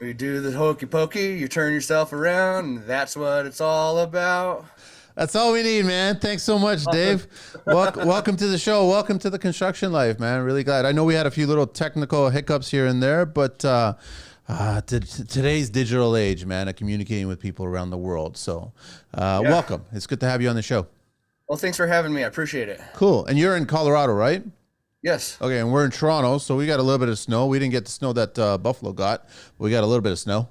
You do the hokey pokey, you turn yourself around, and that's what it's all about. That's all we need, man. Thanks so much, Awesome. Dave. Welcome to the show. Welcome to the construction life, man. Really glad. I know we had a few little technical hiccups here and there, but today's digital age, man, of communicating with people around the world. So, Yeah. welcome. It's good to have you on the show. Well, thanks for having me. I appreciate it. Cool. And you're in Colorado, right? Yes. Okay, and we're in Toronto, so we got a little bit of snow. We didn't get the snow that Buffalo got, but we got a little bit of snow.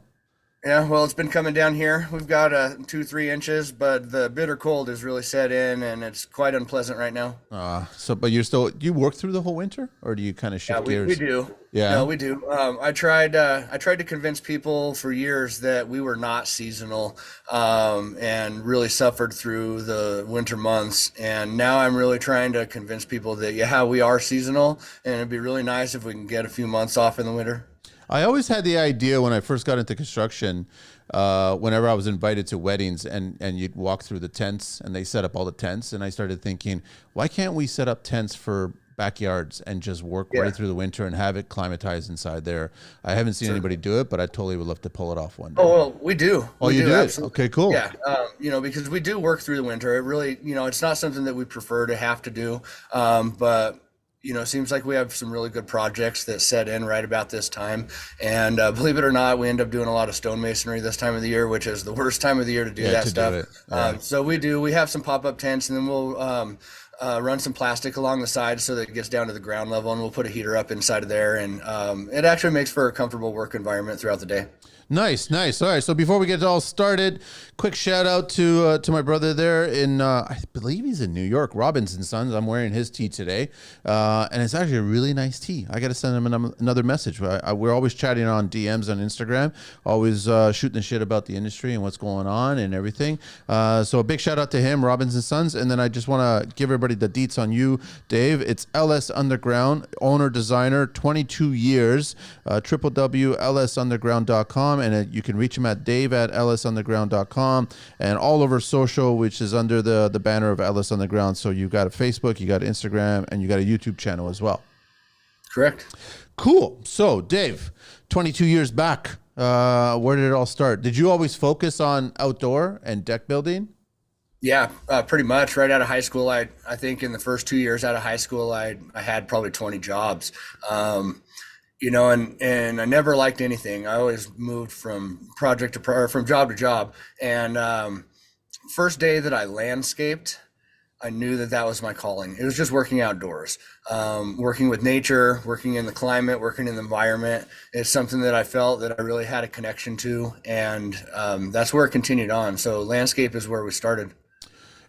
Yeah, well, it's been coming down here. We've got 2, 3 inches, but the bitter cold has really set in, and it's quite unpleasant right now. But do you work through the whole winter, or do you kind of Yeah, shift we gears? do. No, Yeah. we do. I tried to convince people for years that we were not seasonal, and really suffered through the winter months. And now I'm really trying to convince people that yeah, we are seasonal, and it'd be really nice if we can get a few months off in the winter. I always had the idea when I first got into construction, whenever I was invited to weddings and you'd walk through the tents and they set up all the tents. And I started thinking, why can't we set up tents for backyards and just work Yeah, right through the winter and have it climatized inside there? I haven't seen certainly. anybody do it, but I totally would love to pull it off one Oh, day. well, we do. Oh, We you do, do it? absolutely. Okay, cool. Yeah, because we do work through the winter. It really, it's not something that we prefer to have to do. But it seems like we have some really good projects that set in right about this time. And believe it or not, we end up doing a lot of stonemasonry this time of the year, which is the worst time of the year to do Yeah, that to do stuff. it. Yeah. So we do. We have some pop-up tents, and then we'll run some plastic along the side so that it gets down to the ground level, and we'll put a heater up inside of there, and it actually makes for a comfortable work environment throughout the day. Nice, nice. All right. So before we get all started, quick shout out to my brother there in I believe he's in New York, Robinson Sons. I'm wearing his tee today, and it's actually a really nice tee. I got to send him another message. We're always chatting on DMs on Instagram, always shooting the shit about the industry and what's going on and everything. So a big shout out to him, Robinson Sons, and then I just want to give everybody the deets on you, Dave. It's LS Underground, owner designer, 22 years, www.lsunderground.com. And you can reach him at dave@lsunderground.com and all over social, which is under the banner of LS Underground. So you got a Facebook, you got Instagram, and you got a YouTube channel as well. Correct. Cool. So Dave, 22 years back, where did it all start? Did you always focus on outdoor and deck building? Yeah, pretty much. Right out of high school, I think in the first 2 years out of high school, I had probably 20 jobs. And I never liked anything. I always moved from project to or from job to job. And first day that I landscaped, I knew that that was my calling. It was just working outdoors, working with nature, working in the climate, working in the environment. It's something that I felt that I really had a connection to, and that's where it continued on. So landscape is where we started.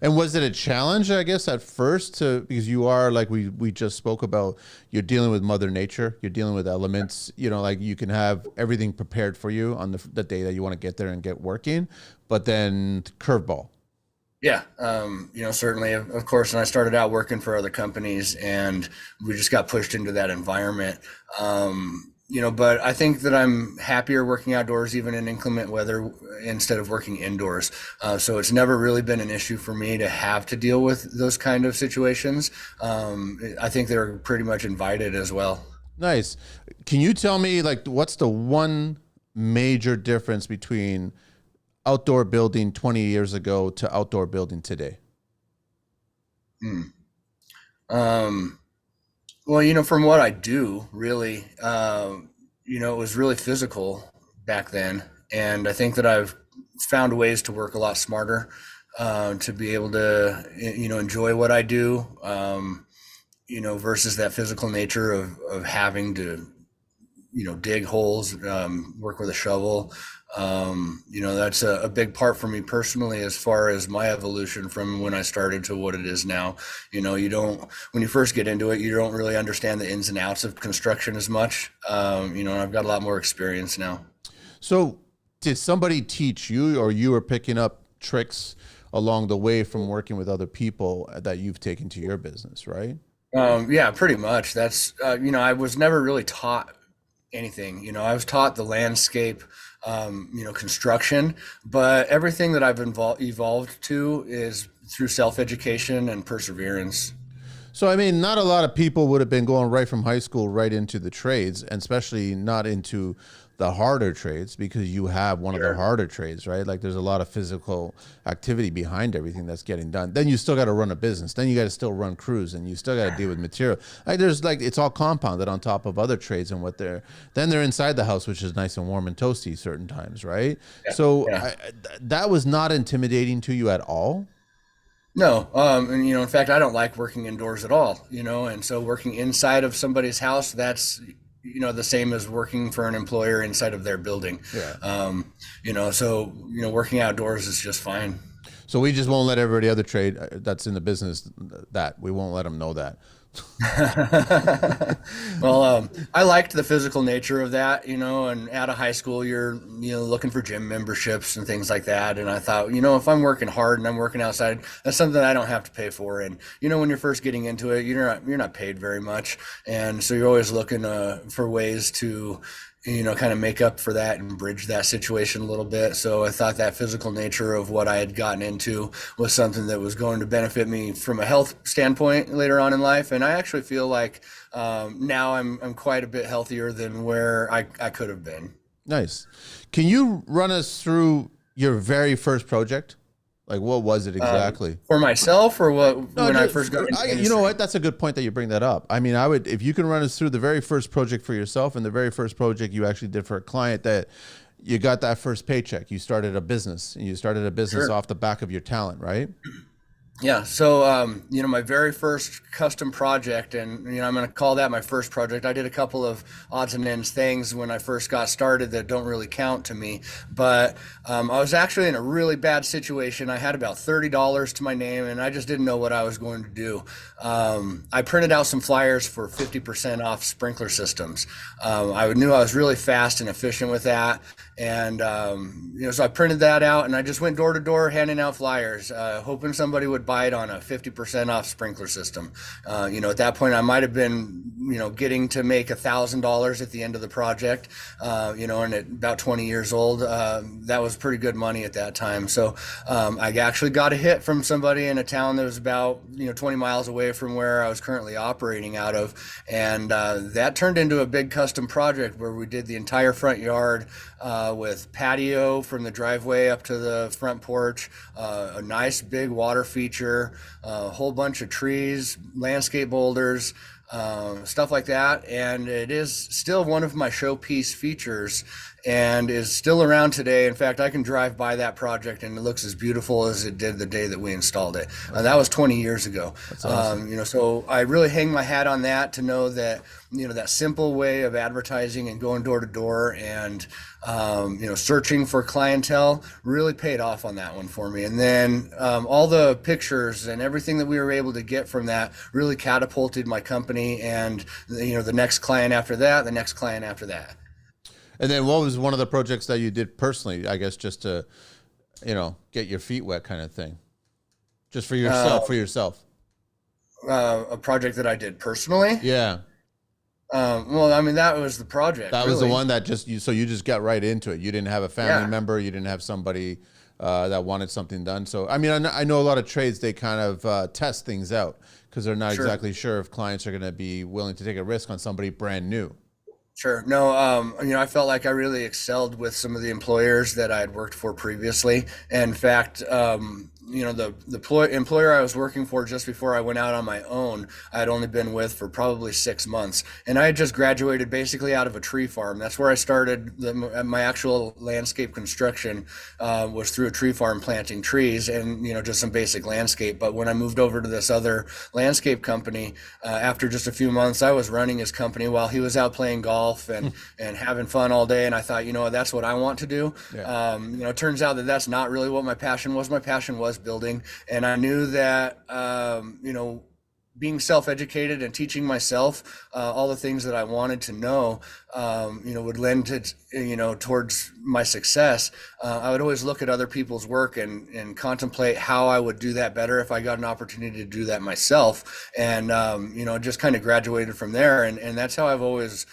And was it a challenge, I guess, at first because you are like we just spoke about, you're dealing with Mother Nature, you're dealing with elements, like you can have everything prepared for you on the day that you want to get there and get working, but then curveball. Yeah, certainly, of course. And I started out working for other companies, and we just got pushed into that environment. But I think that I'm happier working outdoors, even in inclement weather, instead of working indoors. So it's never really been an issue for me to have to deal with those kind of situations. I think they're pretty much invited as well. Nice. Can you tell me like what's the one major difference between outdoor building 20 years ago to outdoor building today? Hmm. Um, Well, from what I do, really, it was really physical back then, and I think that I've found ways to work a lot smarter, to be able to, enjoy what I do, versus that physical nature of having to, dig holes, work with a shovel. That's a big part for me personally, as far as my evolution from when I started to what it is now. When you first get into it, you don't really understand the ins and outs of construction as much. And I've got a lot more experience now. So did somebody teach you, or you were picking up tricks along the way from working with other people that you've taken to your business, right? Yeah, pretty much. That's, I was never really taught anything. I was taught the landscape, construction, but everything that I've evolved to is through self-education and perseverance. So, I mean, not a lot of people would have been going right from high school right into the trades, and especially not into the harder trades because you have one of the Sure. harder trades, right? Like there's a lot of physical activity behind everything that's getting done. Then you still got to run a business. Then you got to still run crews, and you still got to deal with material. Like there's like it's all compounded on top of other trades and what they're inside the house, which is nice and warm and toasty certain times, right? Yeah. So Yeah. that was not intimidating to you at all. No, and in fact, I don't like working indoors at all, and so working inside of somebody's house, that's, the same as working for an employer inside of their building. Yeah. So, working outdoors is just fine. So we just won't let everybody other trade that's in the business that we won't let them know that. Well, I liked the physical nature of that, and out of high school, you're, looking for gym memberships and things like that. And I thought, if I'm working hard and I'm working outside, that's something I don't have to pay for. And, when you're first getting into it, you're not paid very much. And so you're always looking for ways to, kind of make up for that and bridge that situation a little bit. So I thought that physical nature of what I had gotten into was something that was going to benefit me from a health standpoint later on in life. And I actually feel like now I'm quite a bit healthier than where I could have been. Nice. Can you run us through your very first project? Like, what was it exactly? For myself, or what? No, When I first got into the you know industry? what? That's a good point that you bring that up. I mean, I would, if you can run us through the very first project for yourself and the very first project you actually did for a client that you got that first paycheck, you started a business and you started a business Sure. off the back of your talent, right? Yeah. So, my very first custom project, and, I'm going to call that my first project. I did a couple of odds and ends things when I first got started that don't really count to me. But I was actually in a really bad situation. I had about $30 to my name, and I just didn't know what I was going to do. I printed out some flyers for 50% off sprinkler systems. I knew I was really fast and efficient with that. And, so I printed that out and I just went door to door handing out flyers, hoping somebody would buy it on a 50% off sprinkler system. At that point I might've been, getting to make $1,000 at the end of the project, and at about 20 years old, that was pretty good money at that time. So, I actually got a hit from somebody in a town that was about, 20 miles away from where I was currently operating out of. And, that turned into a big custom project where we did the entire front yard, with patio from the driveway up to the front porch, a nice big water feature, a whole bunch of trees, landscape boulders, stuff like that. And it is still one of my showpiece features and is still around today. In fact, I can drive by that project and it looks as beautiful as it did the day that we installed it. That was 20 years ago. That's awesome. So I really hang my hat on that to know that, that simple way of advertising and going door to door and, searching for clientele really paid off on that one for me. And then all the pictures and everything that we were able to get from that really catapulted my company and, the next client after that, the next client after that. And then what was one of the projects that you did personally, I guess, just to, get your feet wet kind of thing? Just for yourself. A project that I did personally. Yeah. Well, I mean, that was the project. That was the really. one that so you just got right into it. You didn't have a family Yeah. member. You didn't have somebody that wanted something done. So, I mean, I know a lot of trades, they kind of test things out because they're not Sure. exactly sure if clients are going to be willing to take a risk on somebody brand new. Sure. No, I felt like I really excelled with some of the employers that I had worked for previously. And in fact, the employer I was working for just before I went out on my own, I had only been with for probably 6 months. And I had just graduated basically out of a tree farm. That's where I started my actual landscape construction, was through a tree farm planting trees and, just some basic landscape. But when I moved over to this other landscape company, after just a few months, I was running his company while he was out playing golf and having fun all day. And I thought, that's what I want to do. Yeah. It turns out that that's not really what my passion was. My passion was building. And I knew that, being self-educated and teaching myself all the things that I wanted to know, would lend to, towards my success. I would always look at other people's work and contemplate how I would do that better if I got an opportunity to do that myself. And, just kind of graduated from there. And that's how I've always,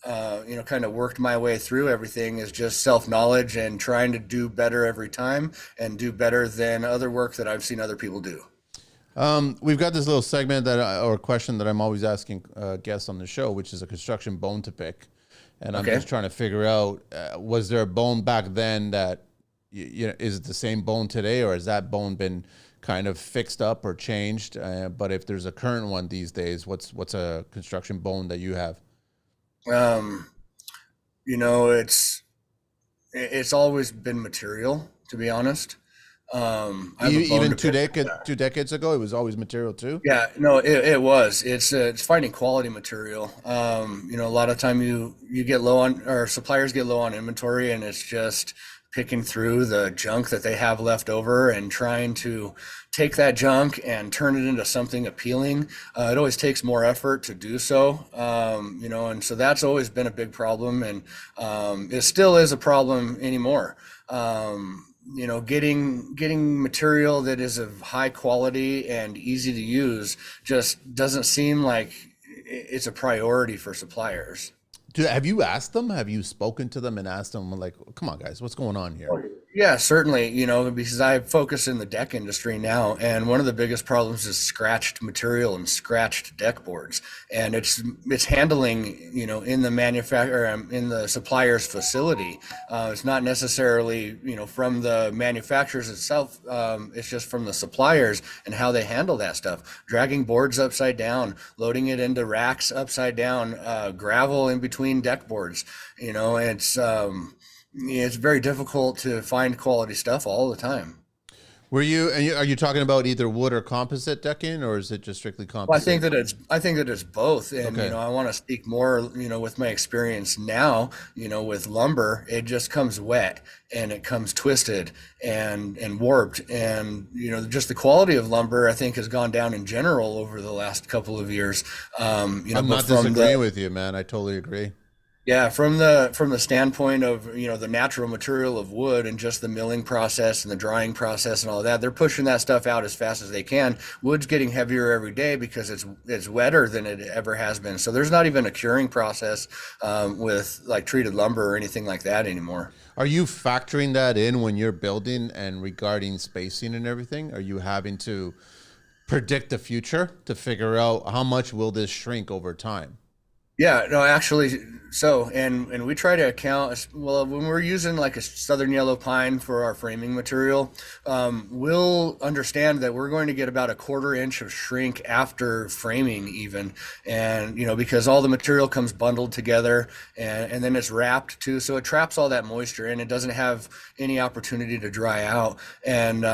kind of worked my way through everything, is just self-knowledge and trying to do better every time and do better than other work that I've seen other people do. We've got this little segment or question that I'm always asking guests on the show, which is a construction bone to pick. and I'm Okay. just trying to figure out, was there a bone back then that, is it the same bone today, or has that bone been kind of fixed up or changed? But if there's a current one these days, what's a construction bone that you have? Um, you know, it's always been material, to be honest. I have a bone Even to pick. 2 decades ago, it was always material too. Yeah, no, it was. It's finding quality material. A lot of time you get low on, or suppliers get low on inventory, and it's just picking through the junk that they have left over and trying to take that junk and turn it into something appealing. It always takes more effort to do so. And so that's always been a big problem, and it still is a problem anymore. Getting material that is of high quality and easy to use just doesn't seem like it's a priority for suppliers. Have you asked them? Have you spoken to them and asked them, like, come on, guys, what's going on here? Yeah, certainly, because I focus in the deck industry now, and one of the biggest problems is scratched material and scratched deck boards. And it's handling, in the manufacturer, in the supplier's facility. It's not necessarily, from the manufacturers itself. It's just from the suppliers and how they handle that stuff. Dragging boards upside down, loading it into racks upside down, gravel in between deck boards. It's very difficult to find quality stuff all the time. Are you talking about either wood or composite decking, or is it just strictly Well, composite? I think that it's both, and Okay. I want to speak more, with my experience now. With lumber, it just comes wet and it comes twisted and warped, and just the quality of lumber I think has gone down in general over the last couple of years. I'm But not disagreeing with you, man. I totally agree. yeah, from the standpoint of the natural material of wood and just the milling process and the drying process and all of that, they're pushing that stuff out as fast as they can. Wood's getting heavier every day because it's wetter than it ever has been. So there's not even a curing process with like treated lumber or anything like that anymore. Are you factoring that in when you're building and regarding spacing and everything? Are you having to predict the future to figure out how much will this shrink over time? Yeah, no, actually, so and we try to account well when we're using like a southern yellow pine for our framing material. We'll understand that we're going to get about a quarter inch of shrink after framing, even, and because all the material comes bundled together and then it's wrapped too, so it traps all that moisture and it doesn't have any opportunity to dry out. And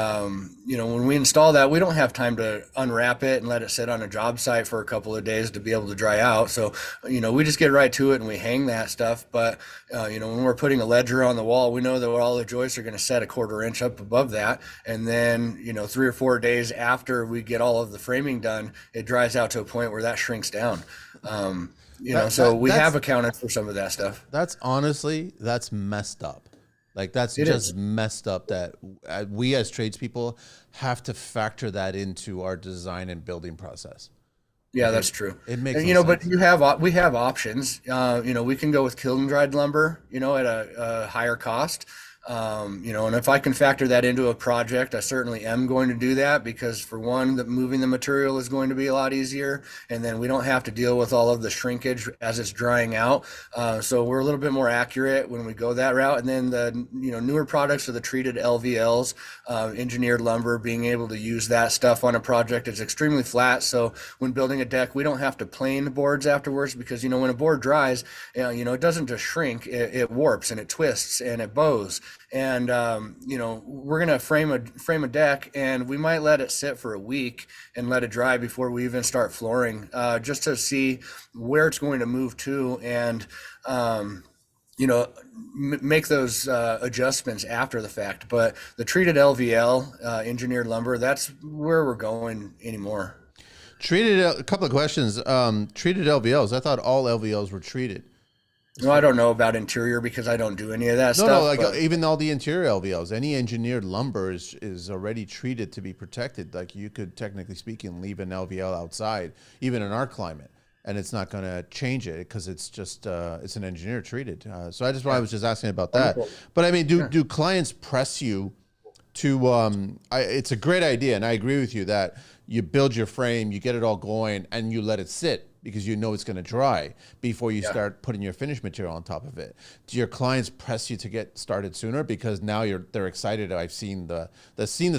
when we install that, we don't have time to unwrap it and let it sit on a job site for a couple of days to be able to dry out. So we just get right to it and we hang that stuff. But, when we're putting a ledger on the wall, we know that all the joists are going to set a quarter inch up above that. And then, 3 or 4 days after we get all of the framing done, it dries out to a point where that shrinks down. So we have accounted for some of that stuff. That's messed up. Like, that's It just is. messed up that we as tradespeople have to factor that into our design and building process. Yeah, that's true. It makes And, no but sense. we have options. We can go with kiln dried lumber, at a higher cost. And if I can factor that into a project, I certainly am going to do that because for one, moving the material is going to be a lot easier, and then we don't have to deal with all of the shrinkage as it's drying out. So we're a little bit more accurate when we go that route. And then the newer products are the treated LVLs, engineered lumber. Being able to use that stuff on a project is extremely flat. So when building a deck, we don't have to plane the boards afterwards because when a board dries, it doesn't just shrink; it warps and it twists and it bows. And we're gonna frame a deck, and we might let it sit for a week and let it dry before we even start flooring, just to see where it's going to move to, and make those adjustments after the fact. But the treated LVL, engineered lumber, that's where we're going anymore. A couple of questions. Treated LVLs. I thought all LVLs were treated. No, I don't know about interior because I don't do any of that No, stuff, like but even all the interior LVLs, any engineered lumber is already treated to be protected. Like, you could, technically speaking, leave an LVL outside, even in our climate, and it's not going to change it because it's just it's an engineer treated. So I just I was just asking about that. wonderful. But I mean, do clients press you to? It's a great idea, and I agree with you that you build your frame, you get it all going, and you let it sit because you know it's going to dry before you Yeah. start putting your finished material on top of it. Do your clients press you to get started sooner because now they're excited? I've seen the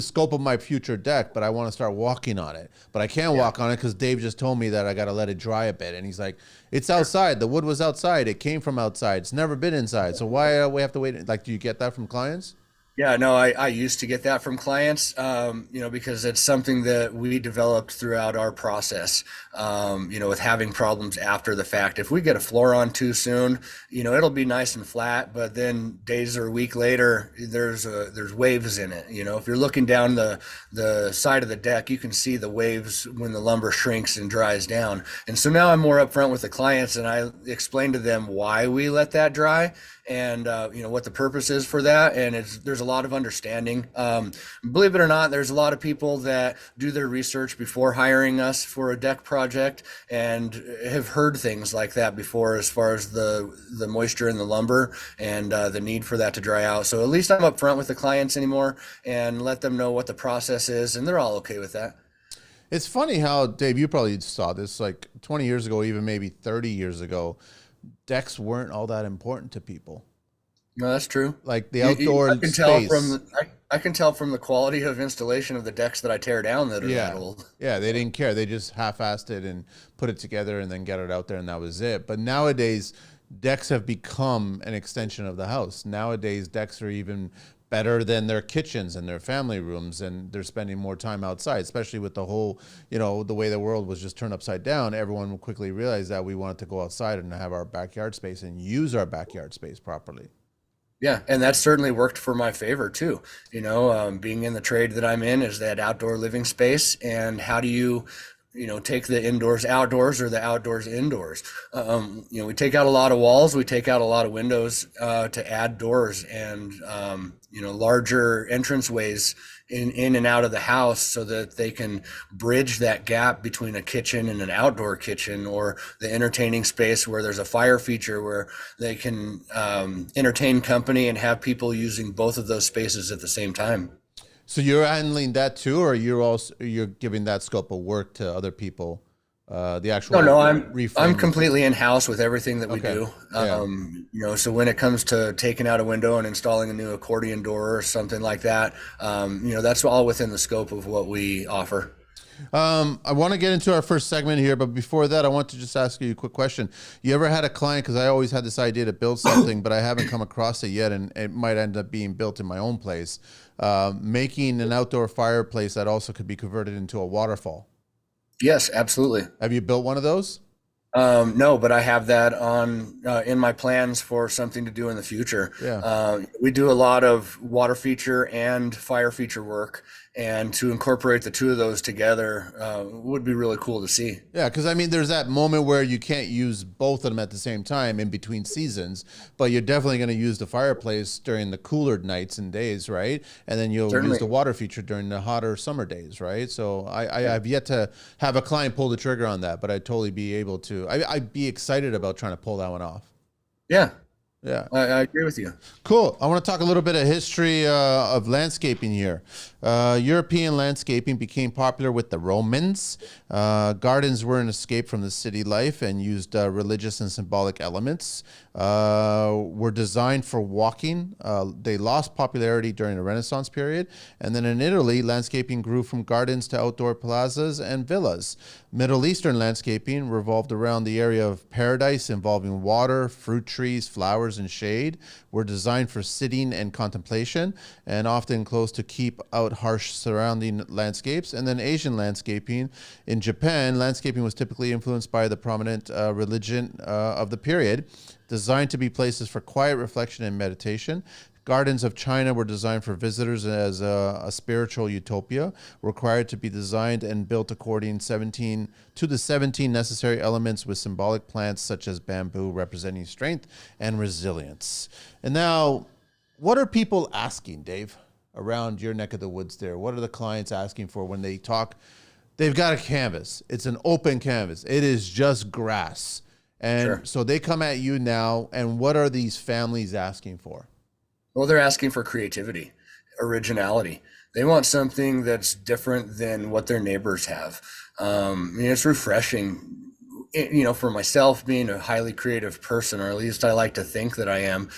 scope of my future deck, but I want to start walking on it. But I can't walk on it because Dave just told me that I got to let it dry a bit. And he's like, it's outside. The wood was outside. It came from outside. It's never been inside. So why we have to wait? Like, do you get that from clients? Yeah, no, I used to get that from clients, because it's something that we developed throughout our process, with having problems after the fact. If we get a floor on too soon, it'll be nice and flat, but then days or a week later, there's waves in it. If you're looking down the side of the deck, you can see the waves when the lumber shrinks and dries down. And so now I'm more upfront with the clients, and I explain to them why we let that dry, and what the purpose is for that. And there's a lot of understanding. Believe it or not, there's a lot of people that do their research before hiring us for a deck project and have heard things like that before, as far as the moisture in the lumber and the need for that to dry out. So at least I'm upfront with the clients anymore and let them know what the process is, and they're all okay with that. It's funny how, Dave, you probably saw this like 20 years ago, even maybe 30 years ago, decks weren't all that important to people. No, that's true. Like the outdoor I can tell space. I can tell from the quality of installation of the decks that I tear down that are that Yeah. old. Yeah, they didn't care. They just half-assed it and put it together and then get it out there, and that was it. But nowadays, decks have become an extension of the house. Nowadays, decks are even better than their kitchens and their family rooms, and they're spending more time outside, especially with the whole, the way the world was just turned upside down. Everyone will quickly realize that we wanted to go outside and have our backyard space and use our backyard space properly. Yeah, and that certainly worked for my favor too. Being in the trade that I'm in is that outdoor living space, and how do you, take the indoors outdoors or the outdoors indoors? We take out a lot of walls, we take out a lot of windows to add doors and larger entrance ways in and out of the house, so that they can bridge that gap between a kitchen and an outdoor kitchen, or the entertaining space where there's a fire feature where they can entertain company and have people using both of those spaces at the same time. So you're handling that too, or you're giving that scope of work to other people, the No, actual no, I'm reframing? completely in house with everything that we Okay. do. Yeah. So when it comes to taking out a window and installing a new accordion door or something like that, that's all within the scope of what we offer. I want to get into our first segment here, but before that, I want to just ask you a quick question. You ever had a client, because I always had this idea to build something, but I haven't come across it yet, and it might end up being built in my own place, making an outdoor fireplace that also could be converted into a waterfall. Yes, absolutely. Have you built one of those? No, but I have that on in my plans for something to do in the future. Yeah. We do a lot of water feature and fire feature work, and to incorporate the two of those together would be really cool to see. Yeah, because I mean, there's that moment where you can't use both of them at the same time in between seasons, but you're definitely going to use the fireplace during the cooler nights and days, right? And then you'll use Certainly. the water feature during the hotter summer days, right? So I have yet to have a client pull the trigger on that, but I'd totally be able to. I'd be excited about trying to pull that one off. Yeah, Yeah. I agree with you. Cool. I want to talk a little bit of history of landscaping here. European landscaping became popular with the Romans. Gardens were an escape from the city life and used religious and symbolic elements. Were designed for walking. They lost popularity during the Renaissance period. And then in Italy, landscaping grew from gardens to outdoor plazas and villas. Middle Eastern landscaping revolved around the area of paradise, involving water, fruit trees, flowers, and shade. Were designed for sitting and contemplation, and often close to keep out harsh surrounding landscapes. And then Asian landscaping. In Japan, landscaping was typically influenced by the prominent religion of the period, designed to be places for quiet reflection and meditation. Gardens of China were designed for visitors as a spiritual utopia, required to be designed and built according to the 17 necessary elements, with symbolic plants such as bamboo representing strength and resilience. And now, what are people asking, Dave, around your neck of the woods there? What are the clients asking for when they talk? They've got a canvas. It's an open canvas. It is just grass. And Sure. so they come at you now, and what are these families asking for? Well, they're asking for creativity, originality. They want something that's different than what their neighbors have. It's refreshing for myself being a highly creative person, or at least I like to think that I am,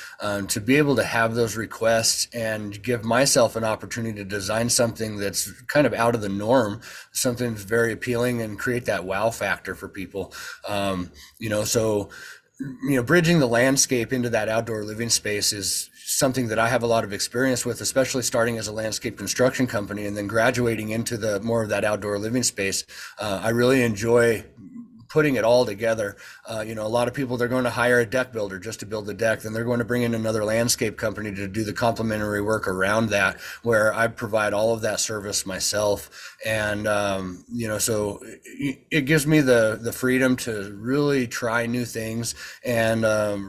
to be able to have those requests and give myself an opportunity to design something that's kind of out of the norm, something that's very appealing and create that wow factor for people. So bridging the landscape into that outdoor living space is something that I have a lot of experience with, especially starting as a landscape construction company and then graduating into the more of that outdoor living space. I really enjoy putting it all together. A lot of people, they're going to hire a deck builder just to build the deck. Then they're going to bring in another landscape company to do the complementary work around that, where I provide all of that service myself. And, so it gives me the freedom to really try new things. And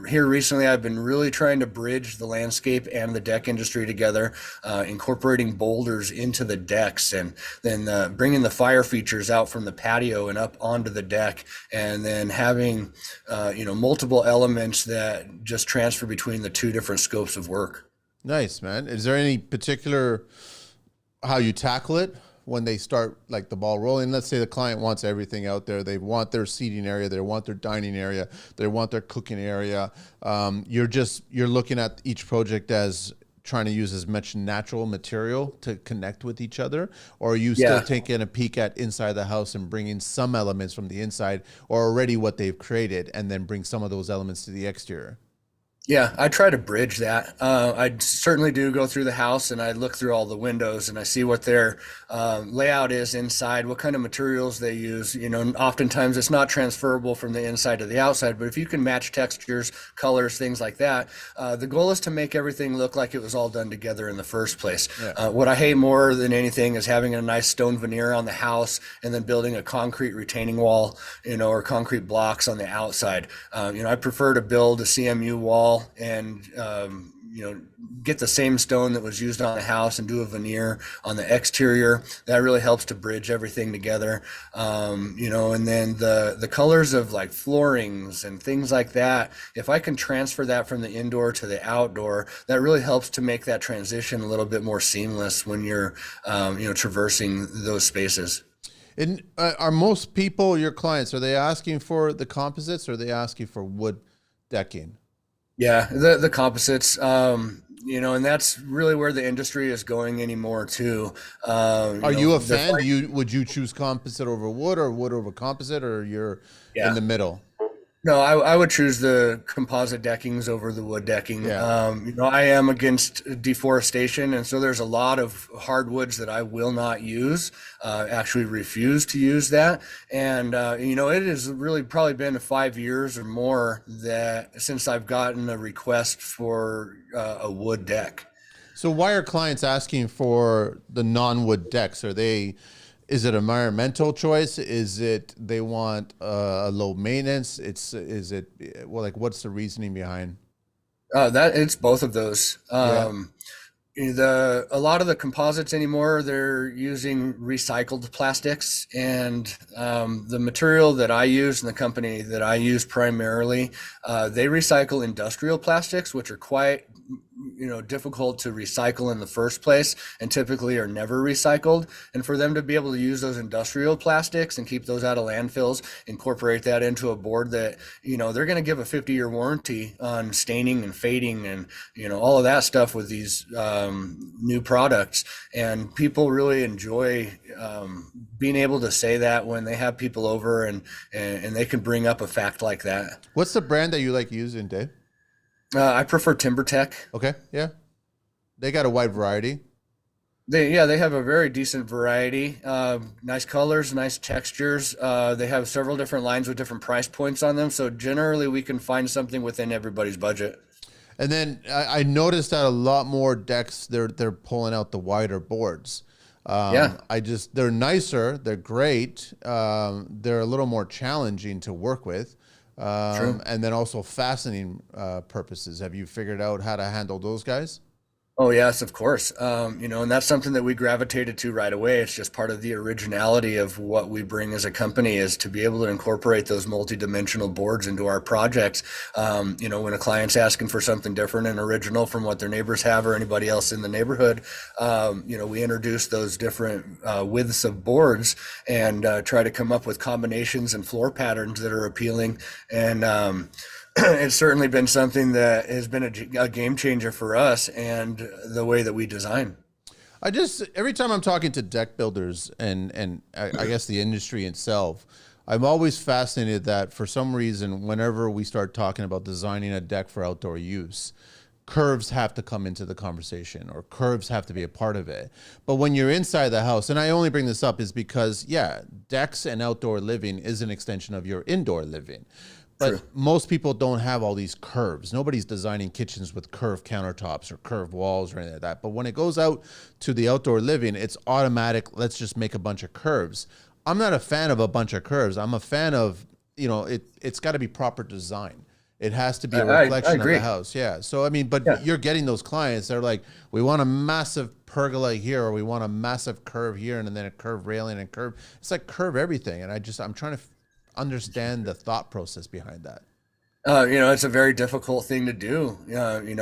here recently, I've been really trying to bridge the landscape and the deck industry together, incorporating boulders into the decks, and then bringing the fire features out from the patio and up onto the deck, and then having multiple elements that just transfer between the two different scopes of work. Nice, man. Is there any particular how you tackle it when they start like the ball rolling? Let's say the client wants everything out there. They want their seating area, they want their dining area, they want their cooking area. You're looking at each project as trying to use as much natural material to connect with each other, or are you still taking a peek at inside the house and bringing some elements from the inside or already what they've created and then bring some of those elements to the exterior? Yeah, I try to bridge that. I certainly do go through the house and I look through all the windows and I see what their layout is inside, what kind of materials they use. Oftentimes it's not transferable from the inside to the outside, but if you can match textures, colors, things like that, the goal is to make everything look like it was all done together in the first place. Yeah. What I hate more than anything is having a nice stone veneer on the house and then building a concrete retaining wall, or concrete blocks on the outside. I prefer to build a CMU wall and get the same stone that was used on the house and do a veneer on the exterior. That really helps to bridge everything together. And then the colors of like floorings and things like that, if I can transfer that from the indoor to the outdoor, that really helps to make that transition a little bit more seamless when you're traversing those spaces. And are most people, your clients, are they asking for the composites or are they asking for wood decking? Yeah, the composites, and that's really where the industry is going anymore too. Are you a fan? Would you choose composite over wood or wood over composite, or you're in Yeah. the middle? No, I would choose the composite deckings over the wood decking. Yeah. I am against deforestation, and so there's a lot of hardwoods that I will not use, actually refuse to use that. And, it has really probably been 5 years or more that since I've gotten a request for a wood deck. So why are clients asking for the non-wood decks? Is it environmental choice? Is it they want a low maintenance? What's the reasoning behind? That it's both of those. Yeah. A lot of the composites anymore, they're using recycled plastics, and the material that I use and the company that I use primarily, they recycle industrial plastics, which are quite difficult to recycle in the first place and typically are never recycled. And for them to be able to use those industrial plastics and keep those out of landfills, incorporate that into a board that, they're going to give a 50-year warranty on staining and fading and, all of that stuff with these new products. And people really enjoy being able to say that when they have people over and they can bring up a fact like that. What's the brand that you like using, Dave? I prefer TimberTech. Okay. Yeah. They got a wide variety. They have a very decent variety. Nice colors, nice textures. They have several different lines with different price points on them. So generally we can find something within everybody's budget. And then I noticed that a lot more decks, they're pulling out the wider boards. They're nicer. They're great. They're a little more challenging to work with. True. And then also fastening purposes. Have you figured out how to handle those guys? Oh yes, of course. And that's something that we gravitated to right away. It's just part of the originality of what we bring as a company is to be able to incorporate those multi-dimensional boards into our projects. When a client's asking for something different and original from what their neighbors have or anybody else in the neighborhood, we introduce those different widths of boards and try to come up with combinations and floor patterns that are appealing. And it's certainly been something that has been a game changer for us and the way that we design. Every time I'm talking to deck builders and I guess the industry itself, I'm always fascinated that for some reason, whenever we start talking about designing a deck for outdoor use, curves have to come into the conversation or curves have to be a part of it. But when you're inside the house, and I only bring this up is because, yeah, decks and outdoor living is an extension of your indoor living. But True. most people don't have all these curves. Nobody's designing kitchens with curved countertops or curved walls or anything like that. But when it goes out to the outdoor living, it's automatic. Let's just make a bunch of curves. I'm not a fan of a bunch of curves. I'm a fan of, it's got to be proper design. It has to be a I reflection of the agree. house. Yeah. So, I mean, but Yeah. you're getting those clients. They're like, we want a massive pergola here, or we want a massive curve here, and then a curved railing and curve. It's like curve everything. And I'm trying to understand the thought process behind that. It's a very difficult thing to do,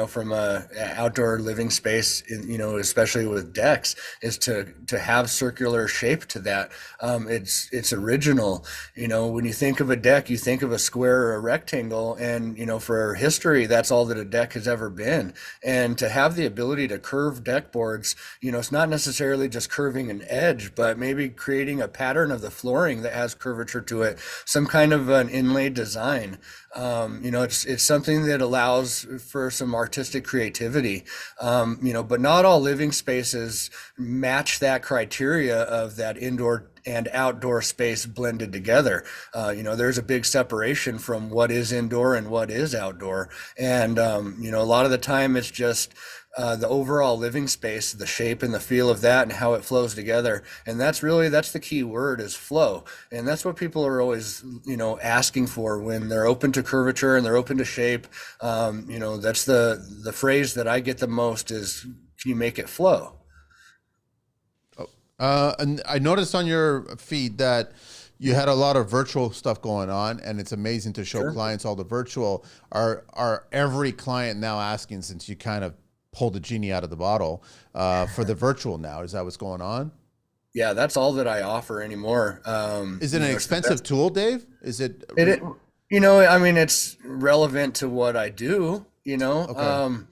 from a outdoor living space, especially with decks, is to have circular shape to that. It's original. When you think of a deck, you think of a square or a rectangle, and, for history, that's all that a deck has ever been. And to have the ability to curve deck boards, it's not necessarily just curving an edge, but maybe creating a pattern of the flooring that has curvature to it, some kind of an inlay design. It's something that allows for some artistic creativity, but not all living spaces match that criteria of that indoor and outdoor space blended together. There's a big separation from what is indoor and what is outdoor. And, a lot of the time it's just the overall living space, the shape and the feel of that and how it flows together. And that's the key word is flow. And that's what people are always, asking for when they're open to curvature and they're open to shape. That's the phrase that I get the most is, can you make it flow? And I noticed on your feed that you had a lot of virtual stuff going on, and it's amazing to show Sure. clients all the virtual. Are every client now asking, since you kind of pulled the genie out of the bottle, for the virtual now? Is that what's going on? Yeah, that's all that I offer anymore. Is it an It's the expensive best. tool, Dave? Is it? I mean, it's relevant to what I do, Okay.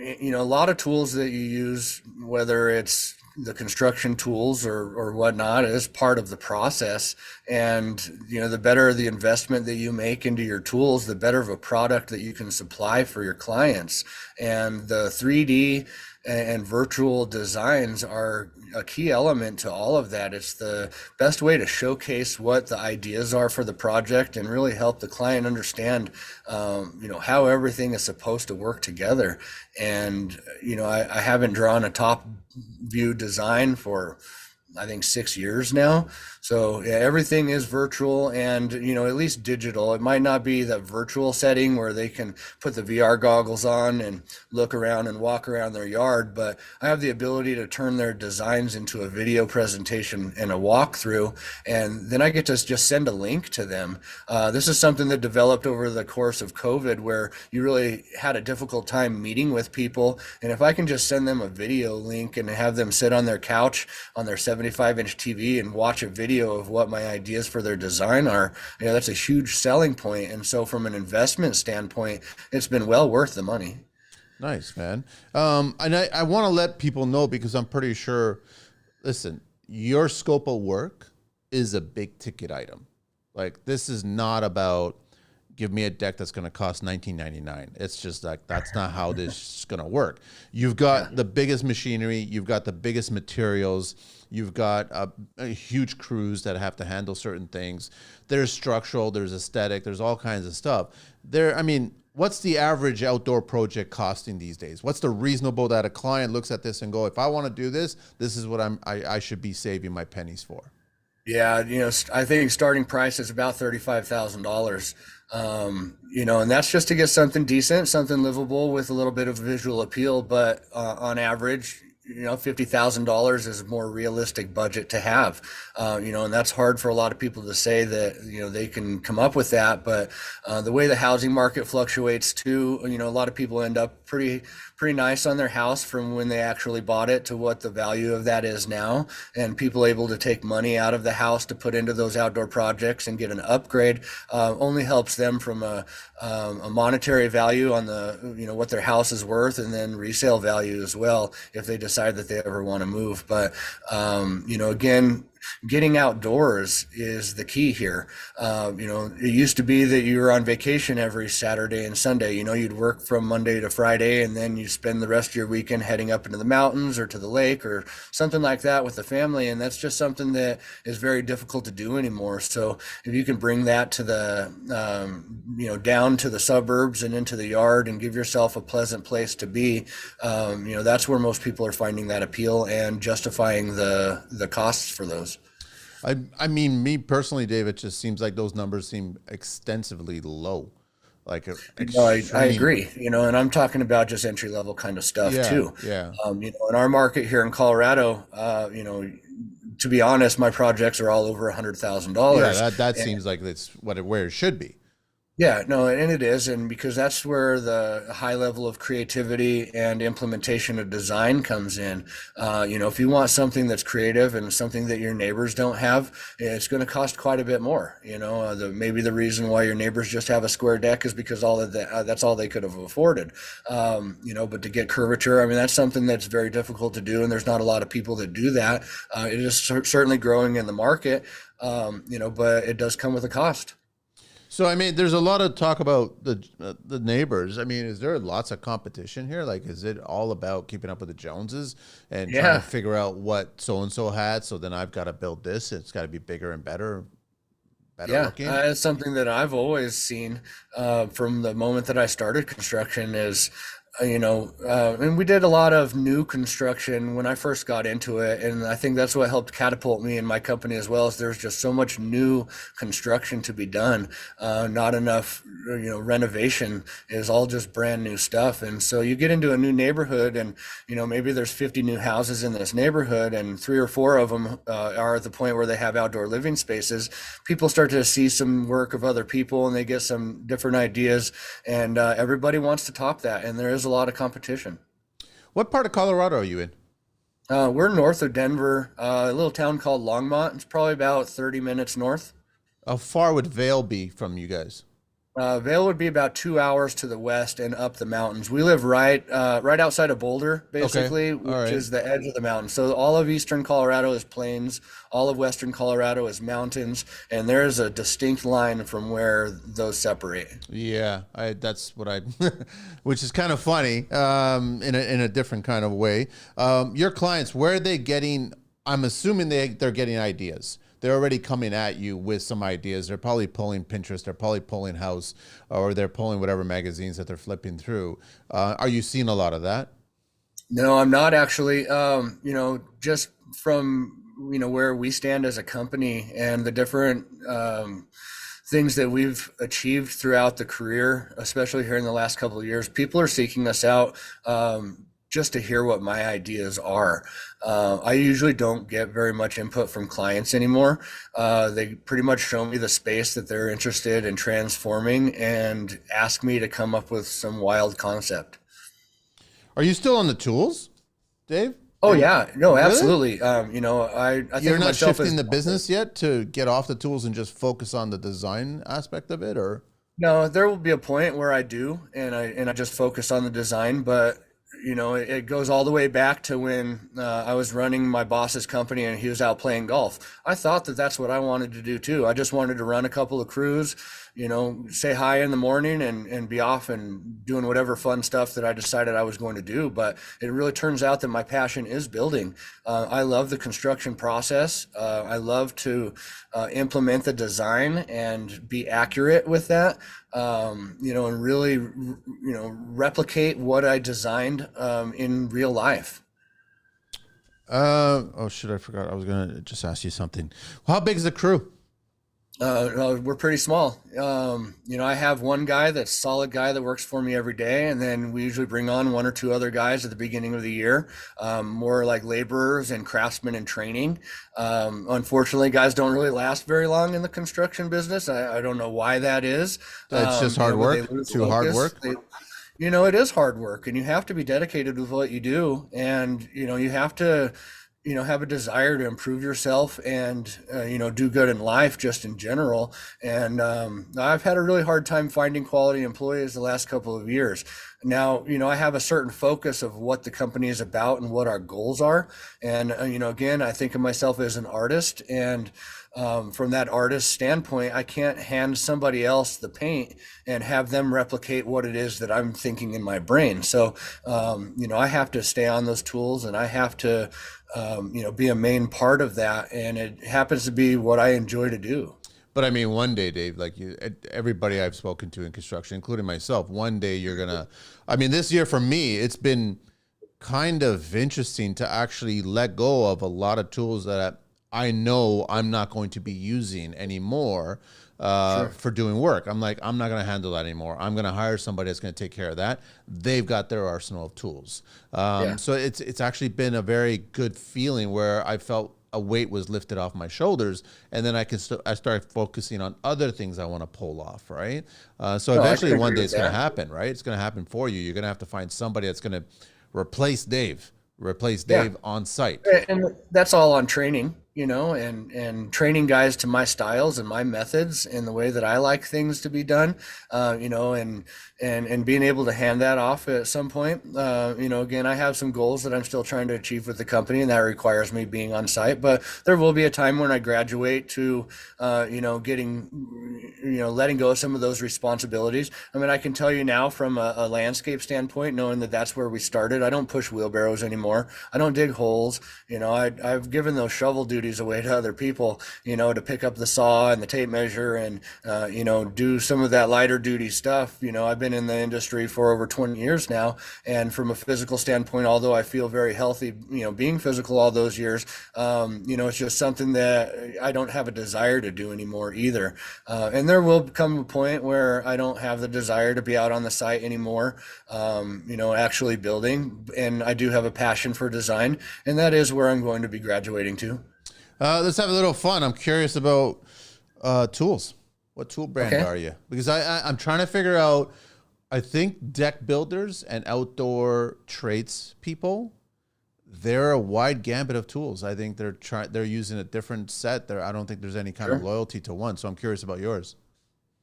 a lot of tools that you use, whether it's the construction tools or whatnot, is part of the process. And, the better the investment that you make into your tools, the better of a product that you can supply for your clients. And the 3D and virtual designs are a key element to all of that. It's the best way to showcase what the ideas are for the project and really help the client understand, how everything is supposed to work together. And, I haven't drawn a top view design for, I think, 6 years now. So yeah, everything is virtual and, at least digital. It might not be the virtual setting where they can put the VR goggles on and look around and walk around their yard, but I have the ability to turn their designs into a video presentation and a walkthrough, and then I get to just send a link to them. This is something that developed over the course of COVID where you really had a difficult time meeting with people. And if I can just send them a video link and have them sit on their couch on their 75-inch TV and watch a video of what my ideas for their design are, that's a huge selling point. And so from an investment standpoint, it's been well worth the money. Nice, man. And I want to let people know because I'm pretty sure, listen, your scope of work is a big ticket item. Like, this is not about give me a deck that's going to cost $19.99. It's just like, that's not how this is going to work. You've Yeah. got the biggest machinery, you've got the biggest materials, you've got a huge crews that have to handle certain things. There's structural, there's aesthetic, there's all kinds of stuff. I mean, what's the average outdoor project costing these days? What's the reasonable that a client looks at this and go, if I want to do this, this is what I should be saving my pennies for? Yeah, I think starting price is about $35,000. And that's just to get something decent, something livable with a little bit of visual appeal. But on average, $50,000 is a more realistic budget to have. And that's hard for a lot of people to say that, they can come up with that. But the way the housing market fluctuates too, a lot of people end up pretty nice on their house from when they actually bought it to what the value of that is now. And people able to take money out of the house to put into those outdoor projects and get an upgrade only helps them from a monetary value on the what their house is worth, and then resale value as well if they decide that they ever want to move. But again, getting outdoors is the key here. It used to be that you were on vacation every Saturday and Sunday. You'd work from Monday to Friday, and then you spend the rest of your weekend heading up into the mountains or to the lake or something like that with the family. And that's just something that is very difficult to do anymore. So if you can bring that to the, down to the suburbs and into the yard and give yourself a pleasant place to be, that's where most people are finding that appeal and justifying the costs for those. I mean, me personally, Dave, it just seems like those numbers seem extensively low, like No, I extreme. agree. And I'm talking about just entry level kind of stuff Yeah, too. yeah, In our market here in Colorado, to be honest, my projects are all over yeah. $100,000. That seems like it's where it should be. Yeah, no, and it is, and because that's where the high level of creativity and implementation of design comes in. If you want something that's creative and something that your neighbors don't have, it's going to cost quite a bit more. Maybe the reason why your neighbors just have a square deck is because all of that's all they could have afforded. But to get curvature, I mean, that's something that's very difficult to do, and there's not a lot of people that do that. It is certainly growing in the market, but it does come with a cost. So I mean, there's a lot of talk about the neighbors. I mean, is there lots of competition here? Like, is it all about keeping up with the Joneses and trying to Yeah. figure out what so and so had? So then I've got to build this. It's got to be bigger and better Yeah, looking. it's something that I've always seen from the moment that I started construction is, and we did a lot of new construction when I first got into it, and I think that's what helped catapult me and my company as well. Is there's just so much new construction to be done, not enough, renovation is all just brand new stuff. And so you get into a new neighborhood, and maybe there's 50 new houses in this neighborhood, and three or four of them are at the point where they have outdoor living spaces. People start to see some work of other people and they get some different ideas, and everybody wants to top that, and there is a lot of competition. What part of Colorado are you in? We're north of Denver, a little town called Longmont. It's probably about 30 minutes north. How far would Vale be from you guys? Vail would be about 2 hours to the west and up the mountains. We live right outside of Boulder, Okay, basically, all which right. is the edge of the mountain. So all of eastern Colorado is plains, all of western Colorado is mountains, and there is a distinct line from where those separate. Yeah, that's what I, which is kind of funny, in a different kind of way. Your clients, where are they getting? I'm assuming they're getting ideas. They're already coming at you with some ideas. They're probably pulling Pinterest. They're probably pulling House, or they're pulling whatever magazines that they're flipping through. Are you seeing a lot of that? No, I'm not actually. Just from where we stand as a company and the different things that we've achieved throughout the career, especially here in the last couple of years, people are seeking us out just to hear what my ideas are. I usually don't get very much input from clients anymore. They pretty much show me the space that they're interested in transforming and ask me to come up with some wild concept. Are you still on the tools, Dave? Are Oh you yeah, no, really? absolutely. I think You're of not myself shifting as the business yet to get off the tools and just focus on the design aspect of it, or? no. There will be a point where I do, and I just focus on the design. But it goes all the way back to when I was running my boss's company and he was out playing golf. I thought that that's what I wanted to do too. I just wanted to run a couple of crews, say hi in the morning and be off and doing whatever fun stuff that I decided I was going to do. But it really turns out that my passion is building. I love the construction process. I love to implement the design and be accurate with that. And really, replicate what I designed in real life. Oh shit, I forgot. I was gonna just ask you something. How big is the crew? We're pretty small. I have one guy that's solid guy that works for me every day, and then we usually bring on one or two other guys at the beginning of the year, more like laborers and craftsmen in training. Unfortunately, guys don't really last very long in the construction business. I don't know why that is. It's just hard But they work. lose Too hard focus. work. It is hard work, and you have to be dedicated with what you do, and you have to have a desire to improve yourself and do good in life just in general. And I've had a really hard time finding quality employees the last couple of years. Now, I have a certain focus of what the company is about and what our goals are. And again, I think of myself as an artist, and from that artist standpoint, I can't hand somebody else the paint and have them replicate what it is that I'm thinking in my brain. So, I have to stay on those tools, and I have to, be a main part of that. And it happens to be what I enjoy to do. But I mean, one day, Dave, like you, everybody I've spoken to in construction, including myself, one day you're gonna. I mean, this year for me, it's been kind of interesting to actually let go of a lot of tools that I know I'm not going to be using anymore Sure. for doing work. I'm like, I'm not going to handle that anymore. I'm going to hire somebody that's going to take care of that. They've got their arsenal of tools. Yeah. So it's actually been a very good feeling where I felt a weight was lifted off my shoulders, and then I started focusing on other things I want to pull off, right? So No, I can eventually one agree day with it's going to that. happen, right? It's going to happen for you. You're going to have to find somebody that's going to replace Dave, Yeah. on site. And that's all on training, and training guys to my styles and my methods and the way that I like things to be done, and being able to hand that off at some point. Again, I have some goals that I'm still trying to achieve with the company, and that requires me being on site. But there will be a time when I graduate to, letting go of some of those responsibilities. I mean, I can tell you now from a landscape standpoint, knowing that that's where we started, I don't push wheelbarrows anymore. I don't dig holes. I've given those shovel duties away to other people, to pick up the saw and the tape measure and, do some of that lighter duty stuff. I've been in the industry for over 20 years now. And from a physical standpoint, although I feel very healthy, being physical all those years, it's just something that I don't have a desire to do anymore either. And there will come a point where I don't have the desire to be out on the site anymore, actually building. And I do have a passion for design, and that is where I'm going to be graduating to. Let's have a little fun. I'm curious about tools. What tool brand Okay. are you? Because I'm trying to figure out. I think deck builders and outdoor trades people, they're a wide gambit of tools. I think they're using a different set. I don't think there's any kind of Sure. loyalty to one. So I'm curious about yours.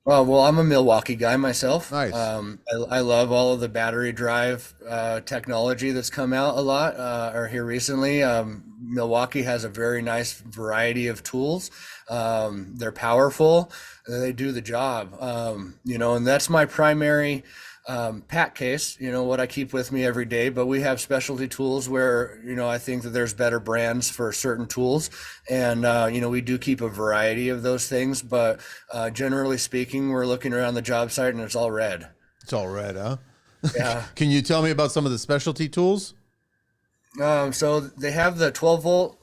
Well, I'm a Milwaukee guy myself. Nice. I love all of the battery drive technology that's come out a lot or here recently. Milwaukee has a very nice variety of tools. They're powerful. They do the job. And that's my primary pack case, what I keep with me every day. But we have specialty tools where, I think that there's better brands for certain tools. And, we do keep a variety of those things. But generally speaking, we're looking around the job site and it's all red. It's all red, huh? Yeah. Can you tell me about some of the specialty tools? So they have the 12-volt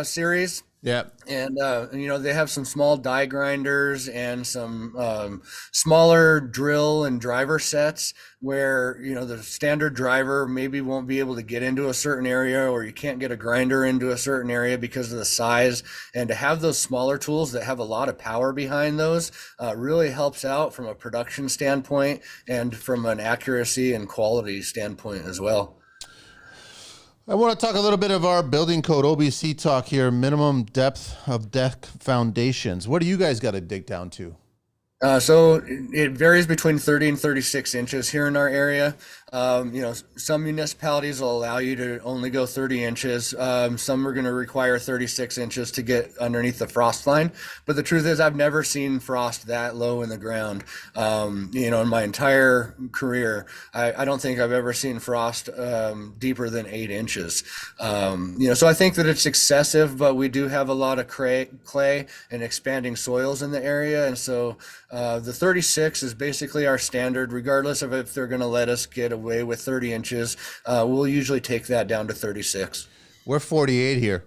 series. Yeah. And they have some small die grinders and some smaller drill and driver sets where the standard driver maybe won't be able to get into a certain area, or you can't get a grinder into a certain area because of the size. And to have those smaller tools that have a lot of power behind those really helps out from a production standpoint and from an accuracy and quality standpoint as well. I want to talk a little bit of our building code OBC talk here, minimum depth of deck foundations. What do you guys got to dig down to? So it varies between 30 and 36 inches here in our area. Some municipalities will allow you to only go 30 inches. Some are going to require 36 inches to get underneath the frost line. But the truth is, I've never seen frost that low in the ground. In my entire career, I don't think I've ever seen frost deeper than 8 inches. So I think that it's excessive, but we do have a lot of clay and expanding soils in the area. And so the 36 is basically our standard, regardless of if they're going to let us get away with 30 inches. We'll usually take that down to 36. We're 48 here.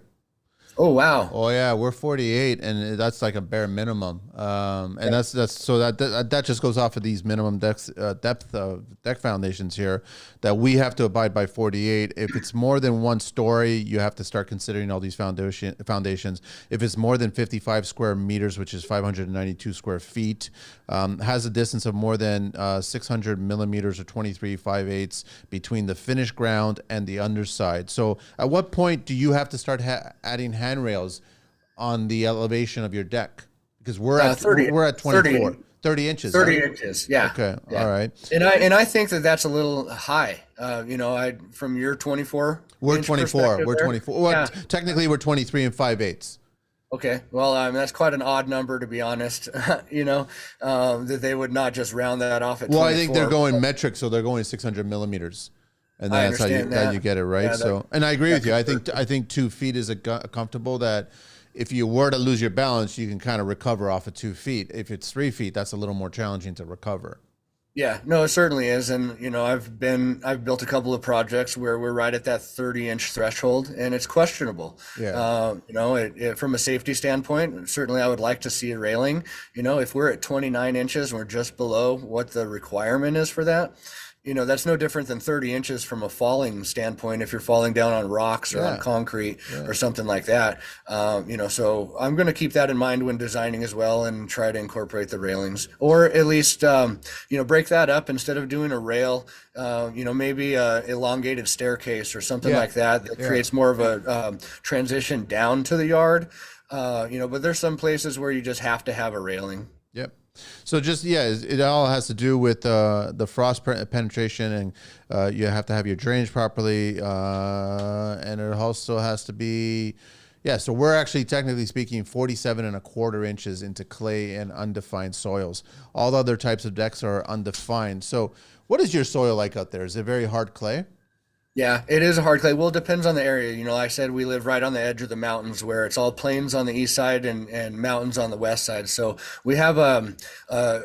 Oh, wow. Oh yeah, we're 48, and that's like a bare minimum. And that's so that just goes off of these minimum depth of deck foundations here that we have to abide by 48. If it's more than 1 story, you have to start considering all these foundations. If it's more than 55 square meters, which is 592 square feet, has a distance of more than 600 millimeters or 23 5/8 between the finished ground and the underside. So at what point do you have to start adding handrails on the elevation of your deck? Because we're at 30, we're at 24, 30 inches. 30 inches. Yeah. Okay. Yeah. All right. And I think that that's a little high. From your 24. We're inch 24. perspective We're there. 24. Well, Yeah. technically we're 23 5/8. Okay. Well, that's quite an odd number, to be honest. That they would not just round that off at Well, 24. I think they're going metric, so they're going 600 millimeters. And I that's how understand that that. you get it, right? Yeah, So, and I agree with you. I think 2 feet is a comfortable that if you were to lose your balance, you can kind of recover off of 2 feet. If it's 3 feet, that's a little more challenging to recover. Yeah, no, it certainly is. And, I've built a couple of projects where we're right at that 30-inch threshold, and it's questionable. Yeah. From a safety standpoint, certainly I would like to see a railing. If we're at 29 inches, we're just below what the requirement is for that. That's no different than 30 inches from a falling standpoint if you're falling down on rocks or on concrete or something like that. So I'm going to keep that in mind when designing as well and try to incorporate the railings, or at least, break that up instead of doing a rail, maybe a elongated staircase or something like that creates more of a transition down to the yard. But there's some places where you just have to have a railing. Yep. So it all has to do with the frost penetration, and you have to have your drainage properly, and it also has to be, so we're actually technically speaking 47 1/4 inches into clay and undefined soils. All the other types of decks are undefined. So what is your soil like out there? Is it very hard clay? Yeah, it is a hard clay. Well, it depends on the area. Like I said, we live right on the edge of the mountains where it's all plains on the east side and mountains on the west side. So we have a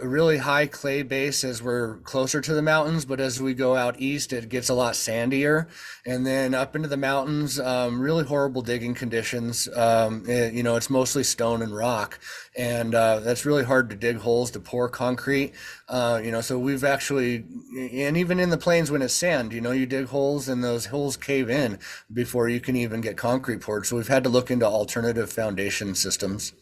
really high clay base as we're closer to the mountains, but as we go out east, it gets a lot sandier. And then up into the mountains, really horrible digging conditions. It's mostly stone and rock. And that's really hard to dig holes to pour concrete. So we've actually, and even in the plains when it's sand, you dig holes and those holes cave in before you can even get concrete poured. So we've had to look into alternative foundation systems.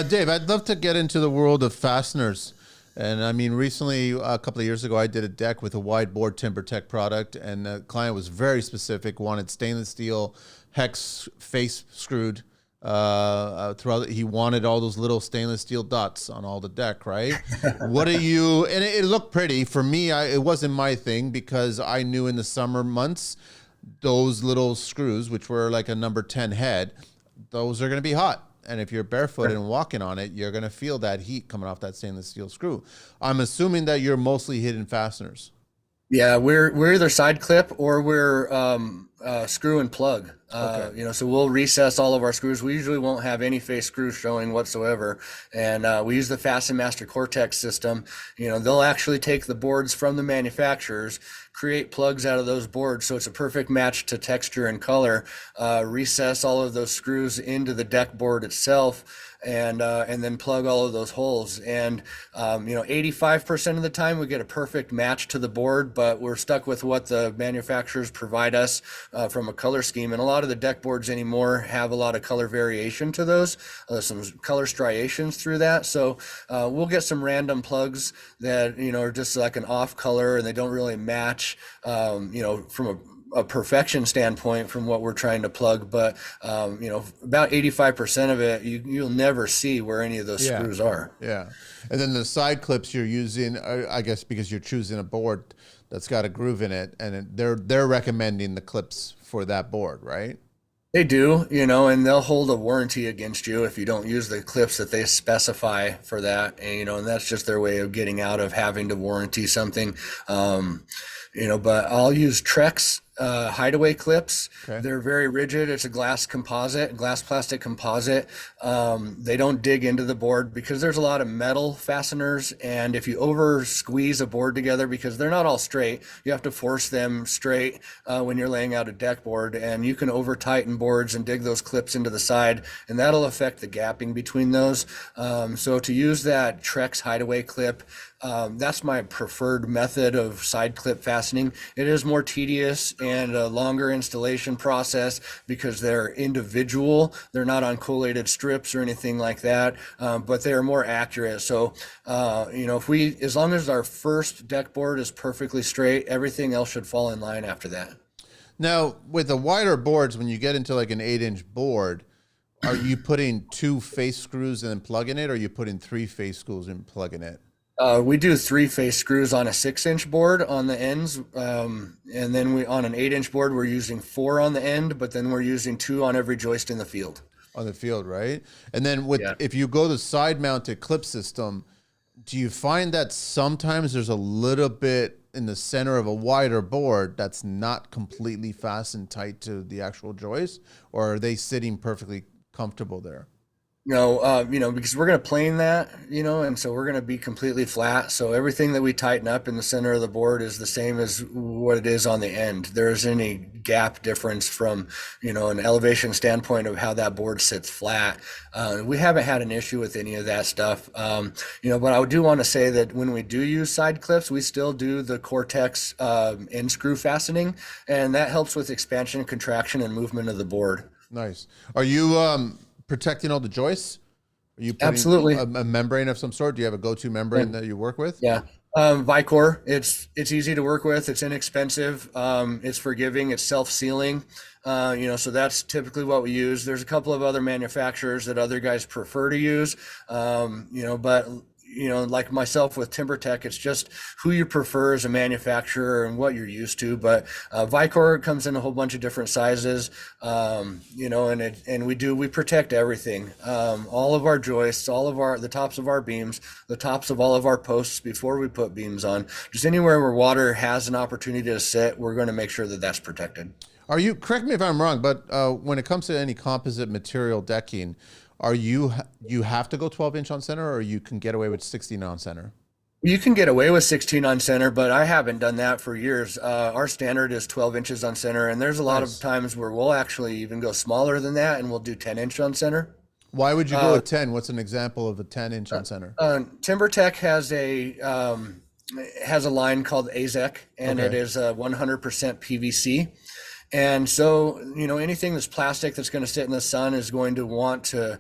Dave, I'd love to get into the world of fasteners. And I mean, recently, a couple of years ago, I did a deck with a wide board TimberTech product, and the client was very specific, wanted stainless steel hex face screwed throughout. He wanted all those little stainless steel dots on all the deck, right? What are you? And it looked pretty for me. It wasn't my thing because I knew in the summer months those little screws, which were like a number 10 head, those are going to be hot. And if you're barefoot and walking on it, you're going to feel that heat coming off that stainless steel screw. I'm assuming that you're mostly hidden fasteners. Yeah, we're either side clip or we're screw and plug. So we'll recess all of our screws. We usually won't have any face screws showing whatsoever, and we use the Fasten Master Cortex system. They'll actually take the boards from the manufacturers, create plugs out of those boards, so it's a perfect match to texture and color. Recess all of those screws into the deck board itself. And then plug all of those holes. And 85% of the time we get a perfect match to the board, but we're stuck with what the manufacturers provide us from a color scheme. And a lot of the deck boards anymore have a lot of color variation to those, some color striations through that. So we'll get some random plugs that are just like an off color and they don't really match, from a perfection standpoint from what we're trying to plug, but about 85% of it you'll never see where any of those screws are. Yeah. And then the side clips you're using, I guess because you're choosing a board that's got a groove in it, and they're recommending the clips for that board, right? They do, and they'll hold a warranty against you if you don't use the clips that they specify for that. And that's just their way of getting out of having to warranty something. But I'll use Trex hideaway clips. Okay. They're very rigid. It's a glass plastic composite. They don't dig into the board because there's a lot of metal fasteners. And if you over squeeze a board together, because they're not all straight, you have to force them straight when you're laying out a deck board. And you can over tighten boards and dig those clips into the side, and that'll affect the gapping between those. So to use that Trex hideaway clip, that's my preferred method of side clip fastening. It is more tedious and a longer installation process because they're individual. They're not on collated strips or anything like that, but they are more accurate. So, as long as our first deck board is perfectly straight, everything else should fall in line after that. Now, with the wider boards, when you get into like an 8-inch board, are you putting 2 face screws and then plugging it, or are you putting 3 face screws and plugging it? We do 3-face screws on a 6-inch board on the ends, and then on an 8-inch board we're using 4 on the end, but then we're using 2 on every joist in the field. On the field, right? And then if you go the side mounted clip system, do you find that sometimes there's a little bit in the center of a wider board that's not completely fastened tight to the actual joist, or are they sitting perfectly comfortable there? No, because we're going to plane that, and so we're going to be completely flat. So everything that we tighten up in the center of the board is the same as what it is on the end. There isn't any gap difference from, an elevation standpoint of how that board sits flat. We haven't had an issue with any of that stuff. But I do want to say that when we do use side clips, we still do the Cortex end screw fastening, and that helps with expansion, contraction, and movement of the board. Nice. Are you protecting all the joists? Are you putting Absolutely. a membrane of some sort? Do you have a go-to membrane that you work with? Yeah. Vicor, it's easy to work with. It's inexpensive. It's forgiving. It's self-sealing. So that's typically what we use. There's a couple of other manufacturers that other guys prefer to use. But like myself with TimberTech, it's just who you prefer as a manufacturer and what you're used to. But Vicor comes in a whole bunch of different sizes, and we protect everything, all of our joists, the tops of our beams, the tops of all of our posts before we put beams on. Just anywhere where water has an opportunity to sit, we're going to make sure that that's protected. Correct me if I'm wrong, but when it comes to any composite material decking, you have to go 12-inch on center, or you can get away with 16 on center? You can get away with 16 on center, but I haven't done that for years. Our standard is 12 inches on center, and there's a lot of times where we'll actually even go smaller than that, and we'll do 10-inch on center. Why would you go with 10? What's an example of a 10-inch on center? TimberTech has a line called AZEC, and it is 100% PVC. And so, anything that's plastic that's going to sit in the sun is going to want to,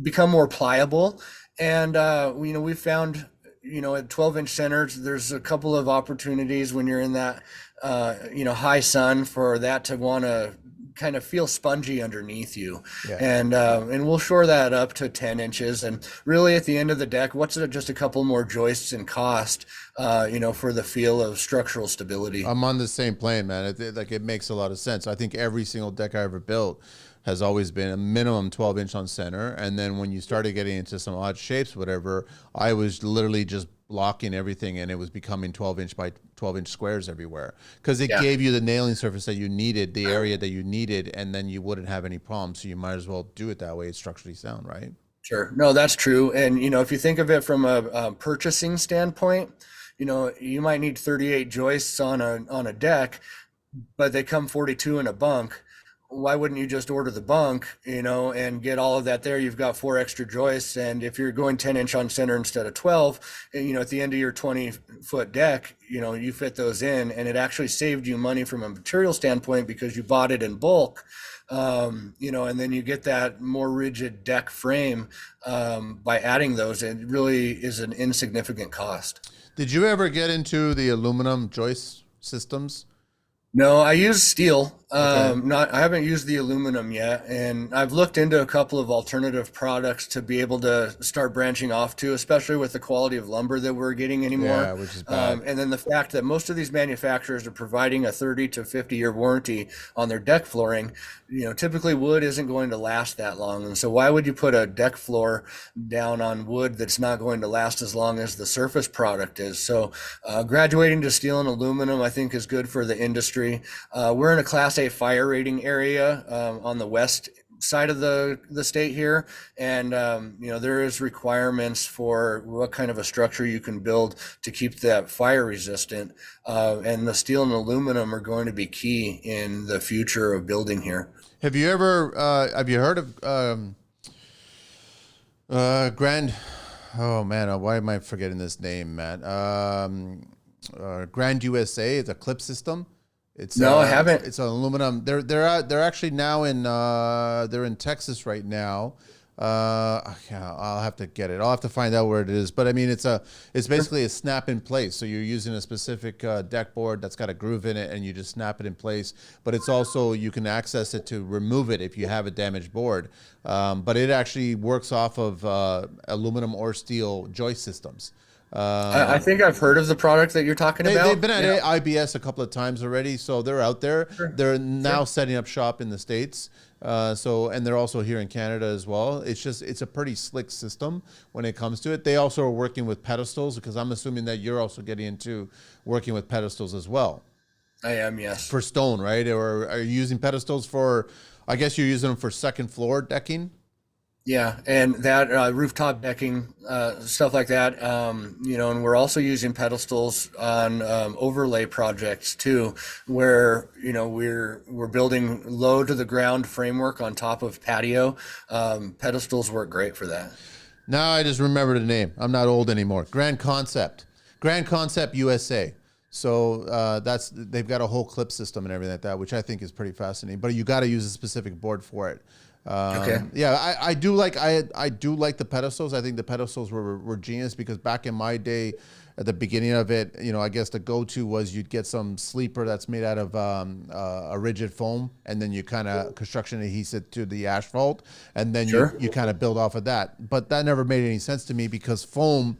become more pliable. And, we found, at 12-inch centers, there's a couple of opportunities when you're in that, high sun for that to want to kind of feel spongy underneath you. Yeah. And we'll shore that up to 10 inches. And really at the end of the deck, what's it, just a couple more joists and cost, for the feel of structural stability. I'm on the same plane, man. It makes a lot of sense. I think every single deck I ever built has always been a minimum 12-inch on center. And then when you started getting into some odd shapes, whatever, I was literally just blocking everything, and it was becoming 12-inch by 12-inch squares everywhere, because it gave you the nailing surface that you needed, the area that you needed, and then you wouldn't have any problems. So you might as well do it that way. It's structurally sound, right? Sure. No, that's true. And, if you think of it from a purchasing standpoint, you might need 38 joists on a deck, but they come 42 in a bunk. Why wouldn't you just order the bunk, and get all of that there? You've got 4 extra joists. And if you're going 10-inch on center instead of 12, at the end of your 20-foot deck, you fit those in, and it actually saved you money from a material standpoint because you bought it in bulk. And then you get that more rigid deck frame by adding those. It really is an insignificant cost. Did you ever get into the aluminum joist systems? No, I use steel. Okay. Not, I haven't used the aluminum yet, and I've looked into a couple of alternative products to be able to start branching off to, especially with the quality of lumber that we're getting Yeah, anymore. which is bad. And then the fact that most of these manufacturers are providing a 30 to 50-year warranty on their deck flooring. Typically wood isn't going to last that long. And so why would you put a deck floor down on wood that's not going to last as long as the surface product is? So graduating to steel and aluminum, I think, is good for the industry. We're in a Class A fire rating area on the west side of the state here, and there is requirements for what kind of a structure you can build to keep that fire resistant, and the steel and aluminum are going to be key in the future of building here. Have you heard of Grand? Oh man, why am I forgetting this name, man? Grand USA. It's a clip system. No, I haven't. It's an aluminum. They're actually now in they're in Texas right now. Yeah, I'll have to get it. I'll have to find out where it is. But I mean, it's basically a snap in place. So you're using a specific deck board that's got a groove in it, and you just snap it in place. But it's also, you can access it to remove it if you have a damaged board. But it actually works off of aluminum or steel joist systems. I think I've heard of the product that you're talking They've about. been at Yeah. IBS a couple of times already, so they're out there. Sure. They're now Sure. setting up shop in the States. And they're also here in Canada as well. It's a pretty slick system when it comes to it. They also are working with pedestals, because I'm assuming that you're also getting into working with pedestals as well I am, yes. for stone, right? Or are you using pedestals for, I guess you're using them for second floor decking? Yeah, and that rooftop decking, stuff like that, and we're also using pedestals on overlay projects too, where we're building low to the ground framework on top of patio. Pedestals work great for that. Now I just remember the name. I'm not old anymore. Grand Concept USA. So they've got a whole clip system and everything like that, which I think is pretty fascinating. But you got to use a specific board for it. Okay. Yeah, I do like the pedestals. I think the pedestals were genius, because back in my day, at the beginning of it, I guess the go-to was you'd get some sleeper that's made out of a rigid foam, and then you kind of construction adhesive it to the asphalt, and then Sure. you kind of build off of that. But that never made any sense to me, because foam,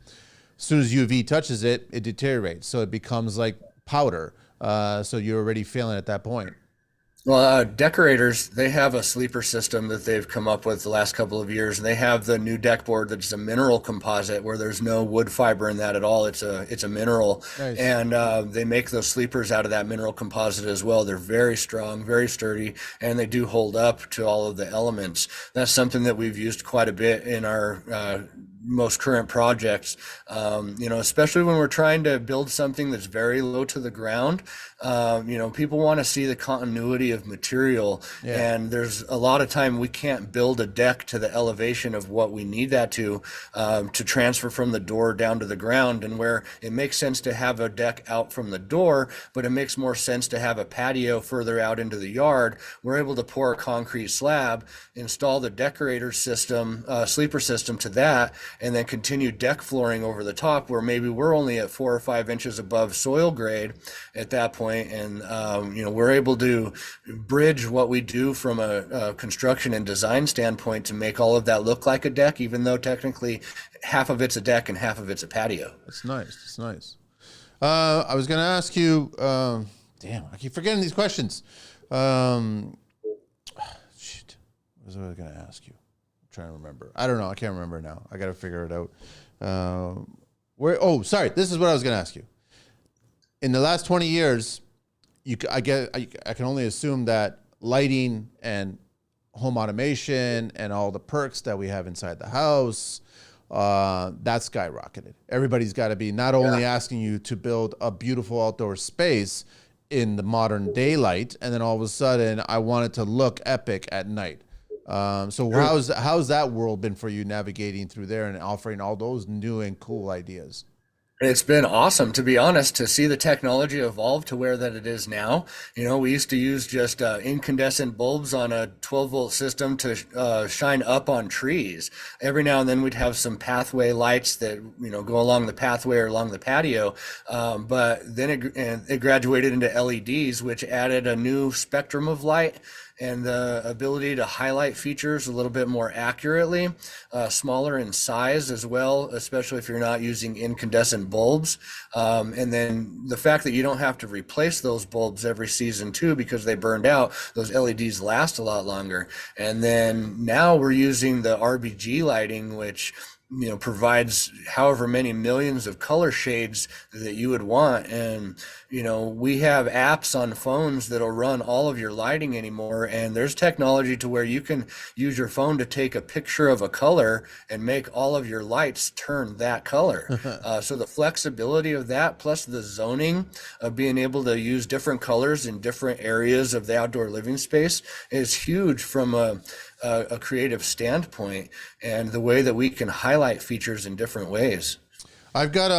as soon as UV touches it, it deteriorates, so it becomes like powder. So you're already failing at that point. Well, decorators, they have a sleeper system that they've come up with the last couple of years, and they have the new deck board that's a mineral composite where there's no wood fiber in that at all. It's a mineral, Nice. and they make those sleepers out of that mineral composite as well. They're very strong, very sturdy, and they do hold up to all of the elements. That's something that we've used quite a bit in our most current projects, especially when we're trying to build something that's very low to the ground. People want to see the continuity of material, Yeah. and there's a lot of time we can't build a deck to the elevation of what we need that to transfer from the door down to the ground, and where it makes sense to have a deck out from the door, but it makes more sense to have a patio further out into the yard. We're able to pour a concrete slab, install the decorator system, sleeper system to that, and then continue deck flooring over the top, where maybe we're only at 4 or 5 inches above soil grade at that point. And we're able to bridge what we do from a construction and design standpoint to make all of that look like a deck, even though technically half of it's a deck and half of it's a patio. That's nice. That's nice. I was going to ask you, damn, I keep forgetting these questions. Shit. What was I going to ask you? Trying to remember. I don't know. I can't remember now. I got to figure it out. Sorry. This is what I was going to ask you. In the last 20 years, I can only assume that lighting and home automation and all the perks that we have inside the house, that's skyrocketed. Everybody's got to be not only asking you to build a beautiful outdoor space in the modern daylight, and then all of a sudden I want it to look epic at night. So how's that world been for you, navigating through there and offering all those new and cool ideas? It's been awesome, to be honest, to see the technology evolve to where that it is now. We used to use just incandescent bulbs on a 12-volt system to shine up on trees. Every now and then we'd have some pathway lights that, go along the pathway or along the patio. But then it graduated into LEDs, which added a new spectrum of light and the ability to highlight features a little bit more accurately, smaller in size as well, especially if you're not using incandescent bulbs. And then the fact that you don't have to replace those bulbs every season too, because they burned out, those LEDs last a lot longer. And then now we're using the RGB lighting, which provides however many millions of color shades that you would want. And, we have apps on phones that'll run all of your lighting anymore. And there's technology to where you can use your phone to take a picture of a color and make all of your lights turn that color. So the flexibility of that, plus the zoning of being able to use different colors in different areas of the outdoor living space is huge from a creative standpoint, and the way that we can highlight features in different ways. I've got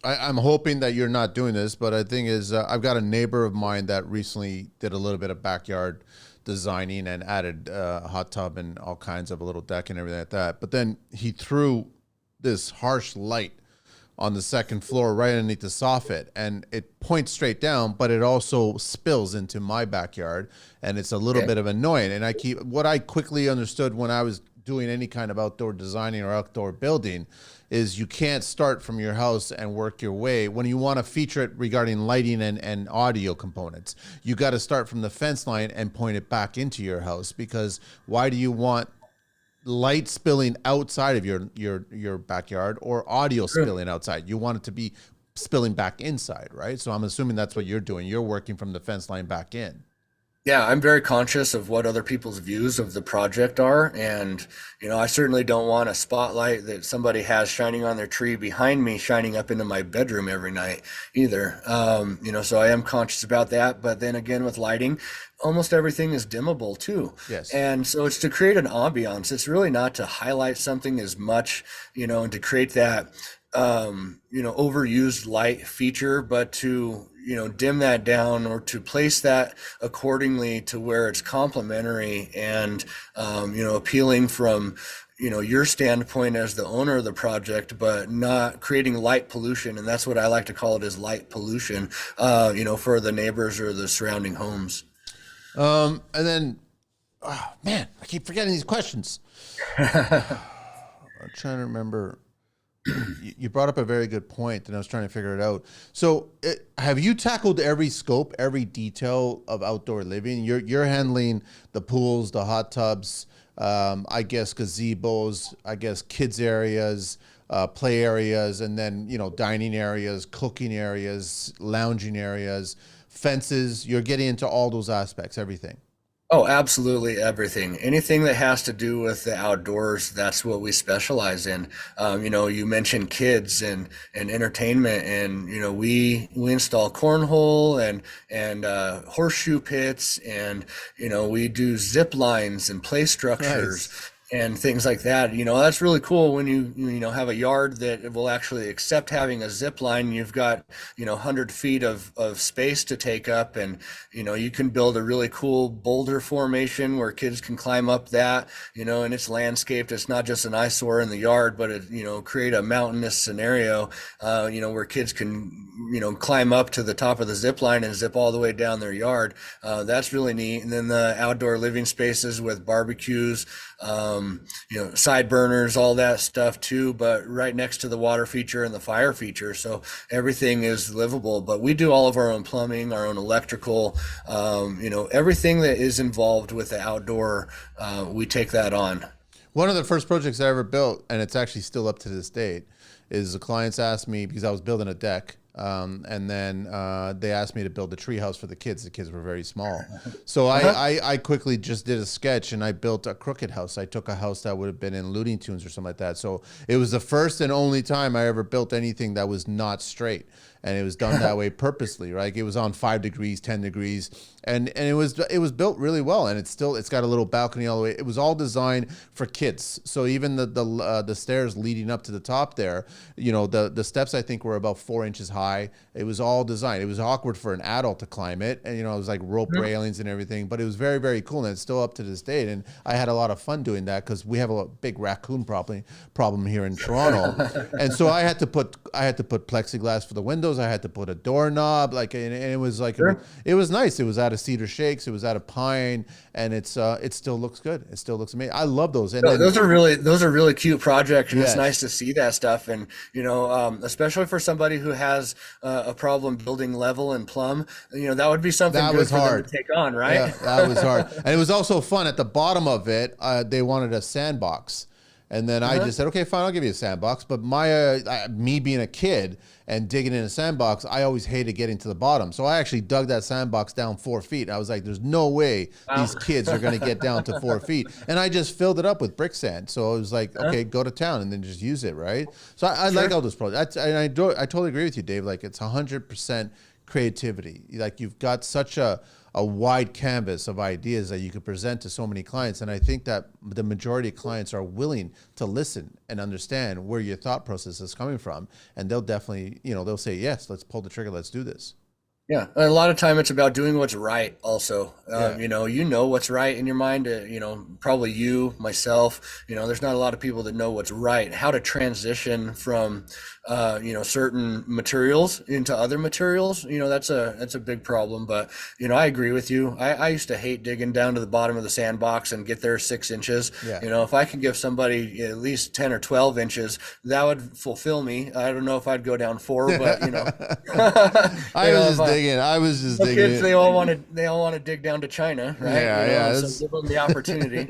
I'm hoping that you're not doing this, but I think is I've got a neighbor of mine that recently did a little bit of backyard designing and added a hot tub and all kinds of a little deck and everything like that. But then he threw this harsh light on the second floor right underneath the soffit, and it points straight down, but it also spills into my backyard, and it's a little bit of annoying. And what I quickly understood when I was doing any kind of outdoor designing or outdoor building is you can't start from your house and work your way. When you want to feature it regarding lighting and audio components, you got to start from the fence line and point it back into your house, because why do you want light spilling outside of your backyard or audio spilling outside? You want it to be spilling back inside, right? So I'm assuming that's what you're doing. You're working from the fence line back in. Yeah, I'm very conscious of what other people's views of the project are. And, I certainly don't want a spotlight that somebody has shining on their tree behind me, shining up into my bedroom every night either. So I am conscious about that. But then again, with lighting, almost everything is dimmable too. Yes. And so it's to create an ambiance. It's really not to highlight something as much, and to create that, overused light feature, but to, dim that down or to place that accordingly to where it's complementary and, appealing from, your standpoint as the owner of the project, but not creating light pollution. And that's what I like to call it, is light pollution, for the neighbors or the surrounding homes. And then, oh, man, I keep forgetting these questions. I'm trying to remember. You brought up a very good point, and I was trying to figure it out. So, have you tackled every scope, every detail of outdoor living? You're handling the pools, the hot tubs, I guess gazebos, I guess kids areas, play areas, and then dining areas, cooking areas, lounging areas, fences. You're getting into all those aspects, everything. Oh, absolutely everything. Anything that has to do with the outdoors, that's what we specialize in. You mentioned kids and entertainment, and we install cornhole and horseshoe pits, and we do zip lines and play structures. Nice. And things like that. That's really cool when you have a yard that will actually accept having a zip line. You've got 100 feet of space to take up, and you can build a really cool boulder formation where kids can climb up that, and it's landscaped. It's not just an eyesore in the yard, but it create a mountainous scenario, where kids can climb up to the top of the zip line and zip all the way down their yard. That's really neat. And then the outdoor living spaces with barbecues, side burners, all that stuff too, but right next to the water feature and the fire feature. So everything is livable, but we do all of our own plumbing, our own electrical, everything that is involved with the outdoor, we take that on. One of the first projects I ever built, and it's actually still up to this date, is the clients asked me, because I was building a deck, and then they asked me to build a tree house for the kids. The kids were very small. So I quickly just did a sketch, and I built a crooked house. I took a house that would have been in Looney Tunes or something like that. So it was the first and only time I ever built anything that was not straight. and it was done that way purposely, right? It was on 5 degrees, 10 degrees, and it was built really well, and it's got a little balcony all the way. It was all designed for kids. So even the stairs leading up to the top there, the steps I think were about 4 inches high. It was all designed. It was awkward for an adult to climb it, and it was like rope railings and everything, but it was very, very cool, and it's still up to this date. And I had a lot of fun doing that because we have a big raccoon problem here in Toronto, and so I had to put plexiglass for the windows. I had to put a doorknob, and it was like it was nice. It was out of cedar shakes. It was out of pine, and it still looks good. It still looks amazing. I love those. And Those are really cute projects, and it's Yes. nice to see that stuff. And especially for somebody who has a problem building level and plumb, that would be something That good was for them hard. to take on, right? Yeah, that was hard. And it was also fun. At the bottom of it, they wanted a sandbox. And then I just said, okay, fine, I'll give you a sandbox. But me being a kid and digging in a sandbox, I always hated getting to the bottom. So I actually dug that sandbox down 4 feet. I was like, there's no way these kids are going to get down to 4 feet. And I just filled it up with brick sand. So I was like, okay, go to town and then just use it, right? So I like all those projects. And I totally agree with you, Dave. Like, it's 100% creativity. Like, you've got such a wide canvas of ideas that you could present to so many clients. And I think that the majority of clients are willing to listen and understand where your thought process is coming from. And they'll definitely, they'll say, yes, let's pull the trigger. Let's do this. Yeah, a lot of time it's about doing what's right also. Yeah. You know what's right in your mind, probably you, myself, there's not a lot of people that know what's right, how to transition from, certain materials into other materials. That's a big problem. But, I agree with you. I used to hate digging down to the bottom of the sandbox and get there 6 inches. Yeah. If I could give somebody at least 10 or 12 inches, that would fulfill me. I don't know if I'd go down 4, but, I was just digging. Kids, they all want to dig down to China, right? Yeah. So give them the opportunity.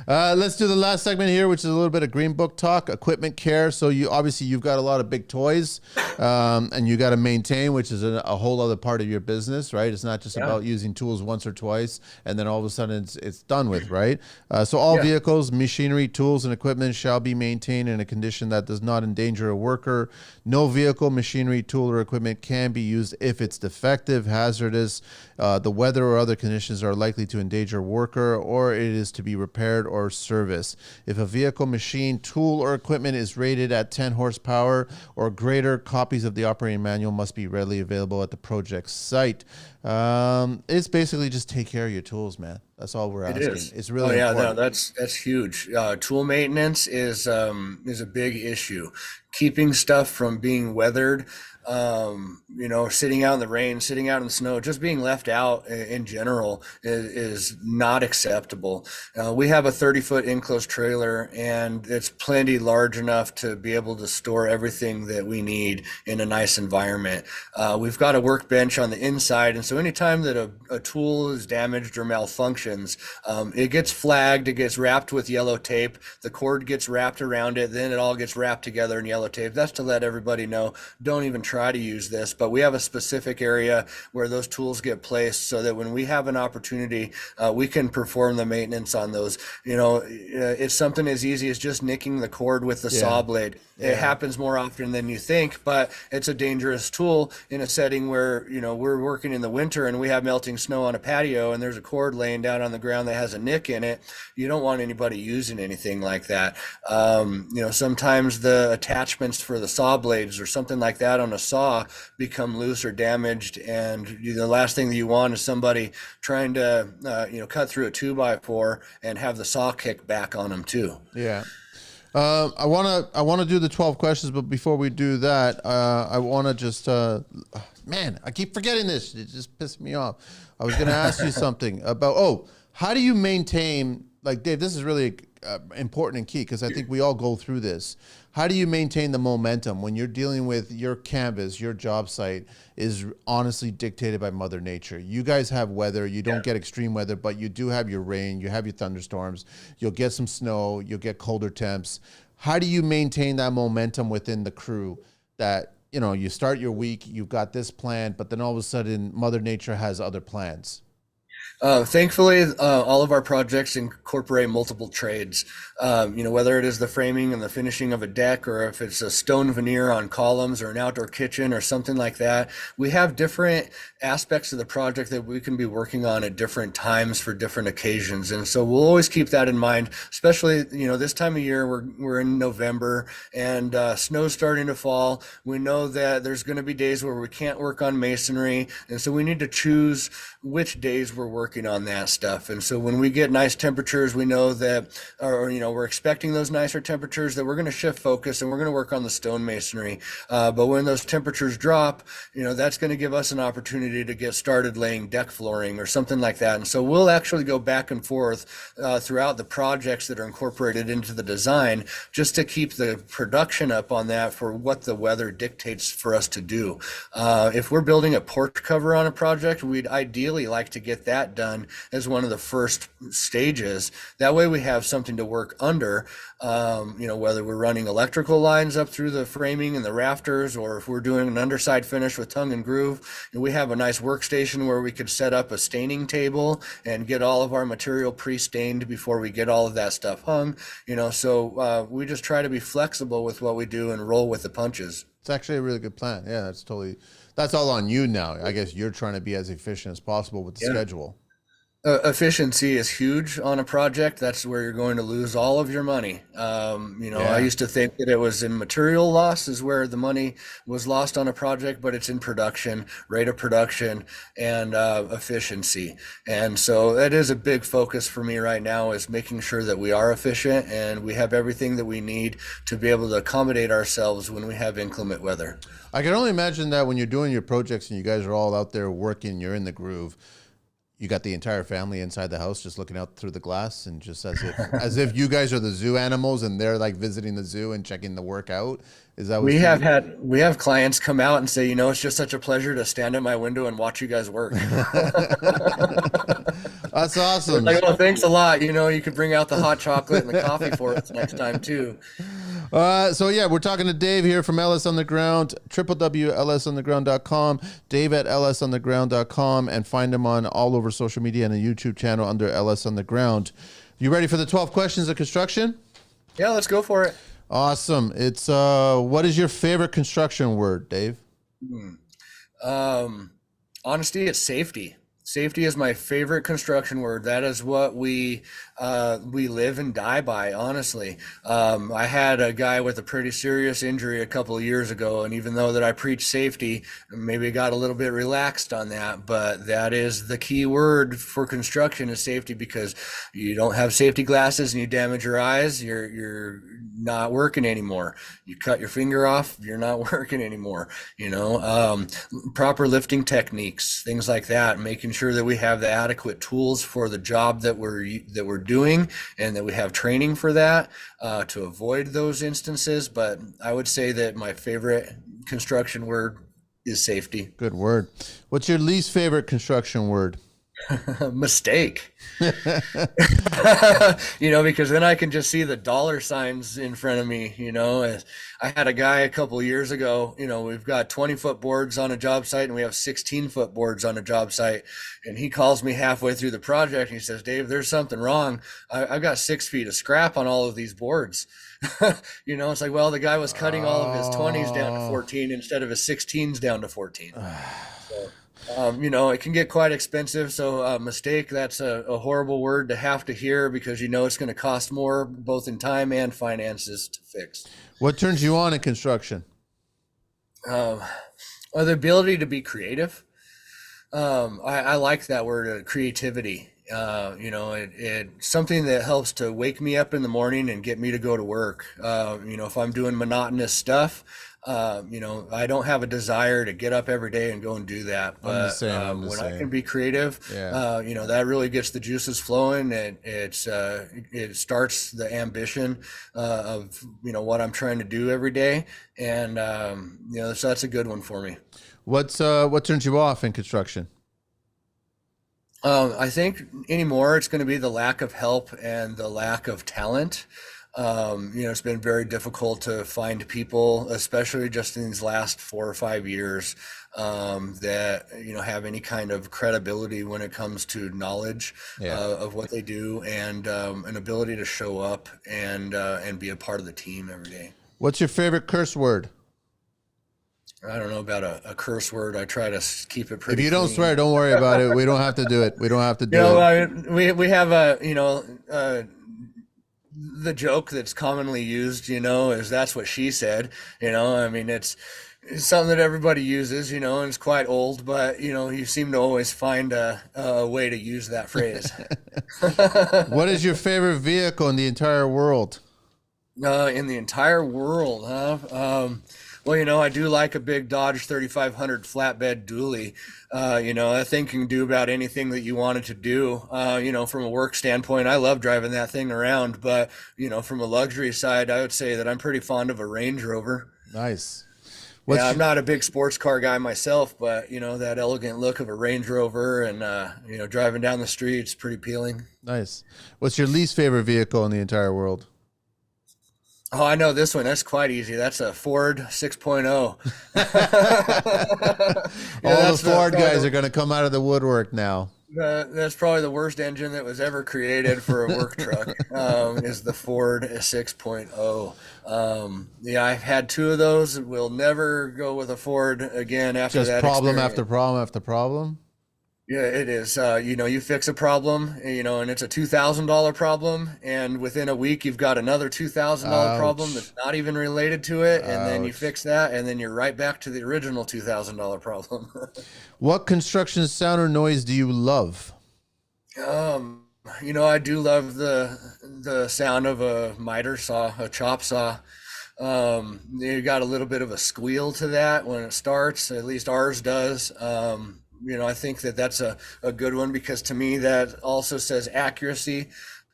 Let's do the last segment here, which is a little bit of Green Book talk, equipment care. So you've got a lot of big toys, and you got to maintain, which is a whole other part of your business, right? It's not just about using tools once or twice and then all of a sudden it's done with, right? So all vehicles, machinery, tools, and equipment shall be maintained in a condition that does not endanger a worker. No vehicle, machinery, tool, or equipment can be used if it's defective, hazardous, the weather or other conditions are likely to endanger a worker, or it is to be repaired or serviced. If a vehicle, machine, tool, or equipment is rated at 10 horsepower or greater, copies of the operating manual must be readily available at the project site. It's basically just take care of your tools, man. That's all we're asking. It is. It's really important. No, that's huge. Tool maintenance is a big issue. Keeping stuff from being weathered, sitting out in the rain, sitting out in the snow, just being left out in general is not acceptable. We have a 30-foot enclosed trailer, and it's plenty large enough to be able to store everything that we need in a nice environment. We've got a workbench on the inside, and so anytime that a tool is damaged or malfunctions, it gets flagged, it gets wrapped with yellow tape, the cord gets wrapped around it, then it all gets wrapped together in yellow tape. That's to let everybody know, don't even try to use this. But we have a specific area where those tools get placed so that when we have an opportunity, we can perform the maintenance on those. It's something as easy as just nicking the cord with the saw blade. It happens more often than you think, but it's a dangerous tool in a setting where, we're working in the winter and we have melting snow on a patio and there's a cord laying down on the ground that has a nick in it. You don't want anybody using anything like that. Sometimes the attachments for the saw blades or something like that on a saw become loose or damaged, and the last thing that you want is somebody trying to cut through a 2x4 and have the saw kick back on them too. Yeah. I want to do the 12 questions, but before we do that, I want to just man, I keep forgetting this. It just pissed me off. I was going to ask you something about how do you maintain, like, Dave, this is really important and key because I think we all go through this. How do you maintain the momentum when you're dealing with your canvas, your job site is honestly dictated by Mother Nature? You guys have weather. You don't get extreme weather, but you do have your rain. You have your thunderstorms. You'll get some snow. You'll get colder temps. How do you maintain that momentum within the crew that, you start your week, you've got this plan, but then all of a sudden Mother Nature has other plans? Thankfully, all of our projects incorporate multiple trades. Whether it is the framing and the finishing of a deck, or if it's a stone veneer on columns, or an outdoor kitchen, or something like that, we have different aspects of the project that we can be working on at different times for different occasions. And so we'll always keep that in mind, especially, this time of year, we're in November, and snow's starting to fall. We know that there's going to be days where we can't work on masonry. And so we need to choose which days we're working on that stuff. And so when we get nice temperatures, we know that, we're expecting those nicer temperatures, that we're going to shift focus and we're going to work on the stone masonry. But when those temperatures drop, that's going to give us an opportunity to get started laying deck flooring or something like that. And so we'll actually go back and forth throughout the projects that are incorporated into the design, just to keep the production up on that for what the weather dictates for us to do. If we're building a porch cover on a project, we'd ideally like to get that done as one of the first stages. That way we have something to work under, whether we're running electrical lines up through the framing and the rafters, or if we're doing an underside finish with tongue and groove. We have a nice workstation where we could set up a staining table and get all of our material pre-stained before we get all of that stuff hung. So we just try to be flexible with what we do and roll with the punches. It's actually a really good plan. Yeah, that's all on you now. I guess you're trying to be as efficient as possible with the schedule. Efficiency is huge on a project. That's where you're going to lose all of your money. I used to think that it was in material loss is where the money was lost on a project, but it's in production, rate of production, and efficiency. And so that is a big focus for me right now, is making sure that we are efficient and we have everything that we need to be able to accommodate ourselves when we have inclement weather. I can only imagine that when you're doing your projects and you guys are all out there working, you're in the groove. You got the entire family inside the house just looking out through the glass, and just as if you guys are the zoo animals and they're like visiting the zoo and checking the work out. Is that what we have clients come out and say, it's just such a pleasure to stand at my window and watch you guys work. That's awesome. Like, well, thanks a lot. You could bring out the hot chocolate and the coffee for us next time too. So yeah, we're talking to Dave here from LS Underground, www.lsunderground.com, Dave at lsunderground.com, and find him on all over social media and a YouTube channel under LS Underground. You ready for the 12 questions of construction? Yeah, let's go for it. Awesome. It's what is your favorite construction word, Dave? Honesty, it's safety. Safety is my favorite construction word. That is what we live and die by, honestly. I had a guy with a pretty serious injury a couple of years ago, and even though that I preach safety, maybe got a little bit relaxed on that, but that is the key word for construction, is safety, because you don't have safety glasses and you damage your eyes, you're not working anymore. You cut your finger off, you're not working anymore. Proper lifting techniques, things like that, making sure that we have the adequate tools for the job that we're doing, and that we have training for that to avoid those instances. But I would say that my favorite construction word is safety. Good word. What's your least favorite construction word? Mistake. Because then I can just see the dollar signs in front of me. I had a guy a couple of years ago, we've got 20-foot boards on a job site and we have 16-foot boards on a job site. And he calls me halfway through the project and he says, Dave, there's something wrong. I've got 6 feet of scrap on all of these boards. It's like, well, the guy was cutting all of his 20s down to 14 instead of his 16s down to 14. So, it can get quite expensive. So mistake, that's a horrible word to have to hear, because it's going to cost more both in time and finances to fix. What turns you on in construction? The ability to be creative. I like that word, creativity. It's something that helps to wake me up in the morning and get me to go to work. If I'm doing monotonous stuff, I don't have a desire to get up every day and go and do that. But when I can be creative, that really gets the juices flowing, and it starts the ambition of what I'm trying to do every day, and so that's a good one for me. What turns you off in construction? I think anymore it's going to be the lack of help and the lack of talent. It's been very difficult to find people, especially just in these last 4 or 5 years, that have any kind of credibility when it comes to knowledge Yeah. of what they do, and an ability to show up and be a part of the team every day. What's your favorite curse word? I don't know about a curse word. I try to keep it If pretty you don't clean. swear, don't worry about it. We don't have to do it. We don't have to do it. We have the joke that's commonly used, is that's what she said. I mean, it's something that everybody uses, and it's quite old, but you seem to always find a way to use that phrase. What is your favorite vehicle in the entire world? In the entire world, huh? Well, I do like a big Dodge 3500 flatbed dually. That thing can do about anything that you want it to do. From a work standpoint, I love driving that thing around. But, from a luxury side, I would say that I'm pretty fond of a Range Rover. Nice. Yeah, I'm not a big sports car guy myself, but, that elegant look of a Range Rover and, driving down the streets, pretty appealing. Nice. What's your least favorite vehicle in the entire world? Oh, I know this one. That's quite easy. That's a Ford 6.0. All the Ford guys are going to come out of the woodwork now. That's probably the worst engine that was ever created for a work truck, is the Ford 6.0. Yeah, I've had two of those. We'll never go with a Ford again after Just that problem experience. after problem after problem. Yeah, it is. You fix a problem, and it's a $2,000 problem, and within a week you've got another $2,000 problem Ouch. that's not even related to it, and then you Ouch. fix that, and then you're right back to the original $2,000 problem. What construction sound or noise do you love? I do love the sound of a miter saw, a chop saw. You got a little bit of a squeal to that when it starts, at least ours does. I think that that's a good one, because to me that also says accuracy.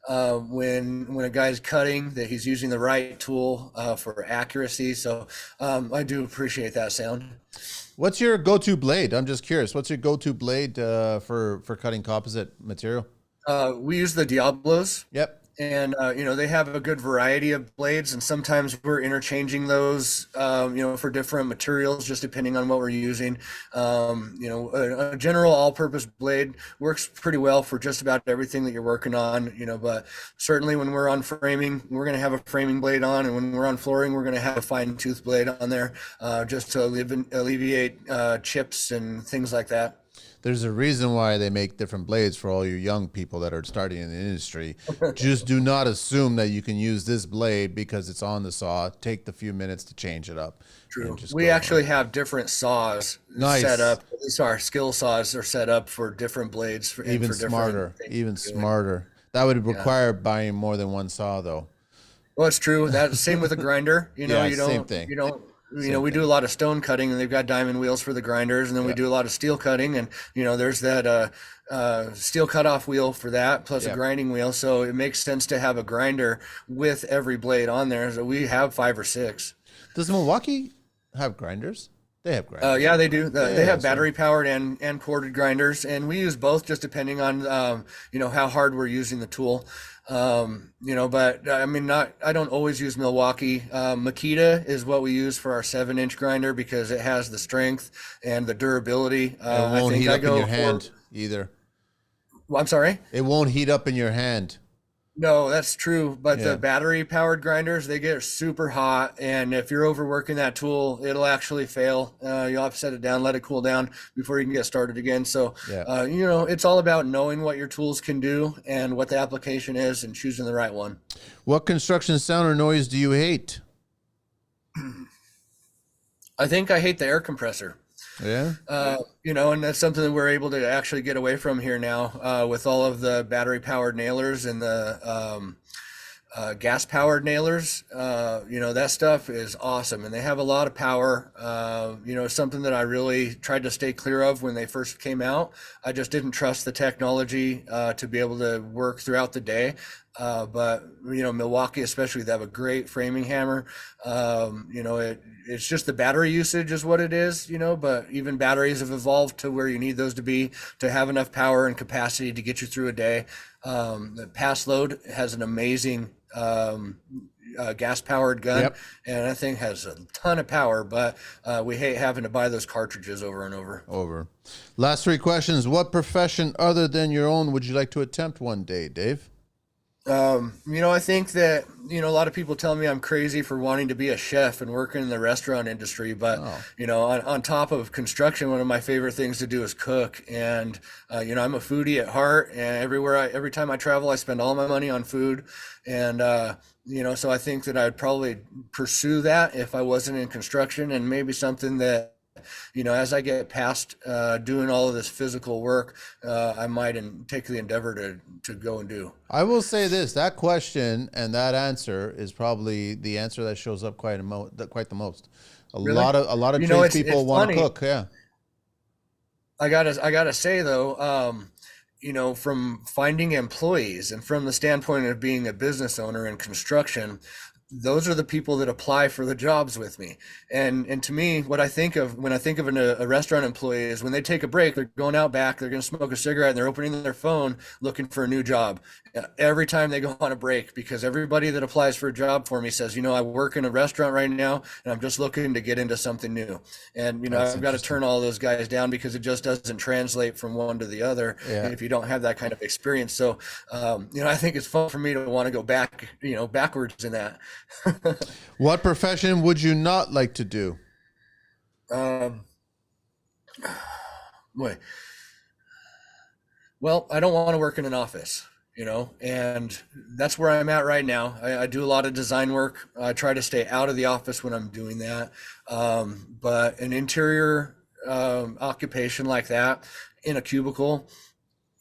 When a guy's cutting, that he's using the right tool for accuracy. So I do appreciate that sound. What's your go-to blade? I'm just curious. What's your go-to blade for cutting composite material? We use the Diablos. Yep. And they have a good variety of blades, and sometimes we're interchanging those, for different materials, just depending on what we're using. A general all-purpose blade works pretty well for just about everything that you're working on. But certainly when we're on framing, we're going to have a framing blade on, and when we're on flooring, we're going to have a fine-tooth blade on there, just to alleviate chips and things like that. There's a reason why they make different blades for all you young people that are starting in the industry. Just do not assume that you can use this blade because it's on the saw. Take the few minutes to change it up. True. We actually have different saws set up. At least our skill saws are set up for different blades. Even smarter. Even smarter. That would require buying more than one saw, though. Well, it's true. That's same with a grinder. Same thing. We do a lot of stone cutting, and they've got diamond wheels for the grinders, and then we do a lot of steel cutting, and there's that steel cutoff wheel for that, plus a grinding wheel. So it makes sense to have a grinder with every blade on there. So we have 5 or 6. Does Milwaukee have grinders? They have grinders. Yeah, they do. They have battery powered and corded grinders, and we use both just depending on how hard we're using the tool. But I mean, I don't always use Milwaukee. Makita is what we use for our 7-inch grinder, because it has the strength and the durability. It won't heat up in your hand either. Well, I'm sorry? It won't heat up in your hand. No, that's true. But the battery powered grinders, they get super hot. And if you're overworking that tool, it'll actually fail. You'll have to set it down, let it cool down before you can get started again. So, it's all about knowing what your tools can do and what the application is, and choosing the right one. What construction sound or noise do you hate? I think I hate the air compressor. Yeah. And that's something that we're able to actually get away from here now, with all of the battery powered nailers and the gas powered nailers. That stuff is awesome, and they have a lot of power. Something that I really tried to stay clear of when they first came out. I just didn't trust the technology to be able to work throughout the day. But Milwaukee especially, they have a great framing hammer. It's just the battery usage is what it is, but even batteries have evolved to where you need those to have enough power and capacity to get you through a day. The pass load has an amazing gas powered gun, Yep. and that thing has a ton of power, but we hate having to buy those cartridges over and over. Over. Last three questions. What profession other than your own would you like to attempt one day, Dave? I think that, a lot of people tell me I'm crazy for wanting to be a chef and working in the restaurant industry, but, Oh. on top of construction, one of my favorite things to do is cook. And, I'm a foodie at heart, and every time I travel, I spend all my money on food. And, so I think that I'd probably pursue that if I wasn't in construction, and maybe something that, as I get past doing all of this physical work, I might take the endeavor to go and do. I will say this: that question and that answer is probably the answer that shows up quite the most. Really? A lot of It's tradespeople want to funny. cook. Yeah. I gotta say though, from finding employees and from the standpoint of being a business owner in construction, those are the people that apply for the jobs with me. And to me, what I think of when I think of a restaurant employee is when they take a break, they're going out back, they're going to smoke a cigarette, and they're opening their phone looking for a new job every time they go on a break, because everybody that applies for a job for me says, I work in a restaurant right now, and I'm just looking to get into something new. And, That's I've got to interesting. turn all those guys down because it just doesn't translate from one to the other Yeah. if you don't have that kind of experience. So, I think it's fun for me to want to go back, backwards in that. What profession would you not like to do? Um, boy, well, I don't want to work in an office, and that's where I'm at right now. I do a lot of design work. I try to stay out of the office when I'm doing that. But an interior occupation like that in a cubicle,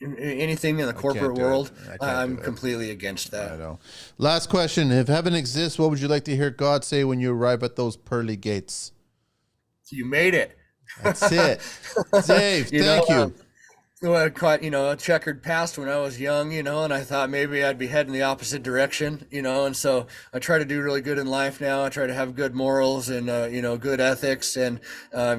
anything in the I can't corporate do it. world, I can't do I'm it. completely against I that. know. Last question: if heaven exists, what would you like to hear God say when you arrive at those pearly gates? You made it. That's it, Dave. You know, Thank you. So I caught, a checkered past when I was young, and I thought maybe I'd be heading the opposite direction, and so I try to do really good in life now. I try to have good morals and, good ethics. And, I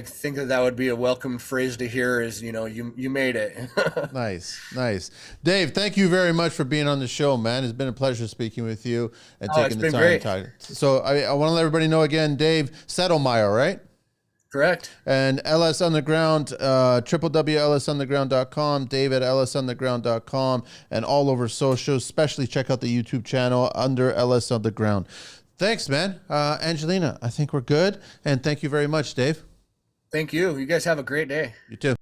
think that would be a welcome phrase to hear is, you made it. Nice, nice. Dave, thank you very much for being on the show, man. It's been a pleasure speaking with you and Oh, it's taking the been time to great. talk. So I want to let everybody know again, Dave Settlemyer, right? Correct. And LS Underground, www.lsunderground.com, Dave at lsunderground.com, and all over socials. Especially check out the YouTube channel under LS Underground. Thanks, man. Angelina, I think we're good. And thank you very much, Dave. Thank you. You guys have a great day. You too.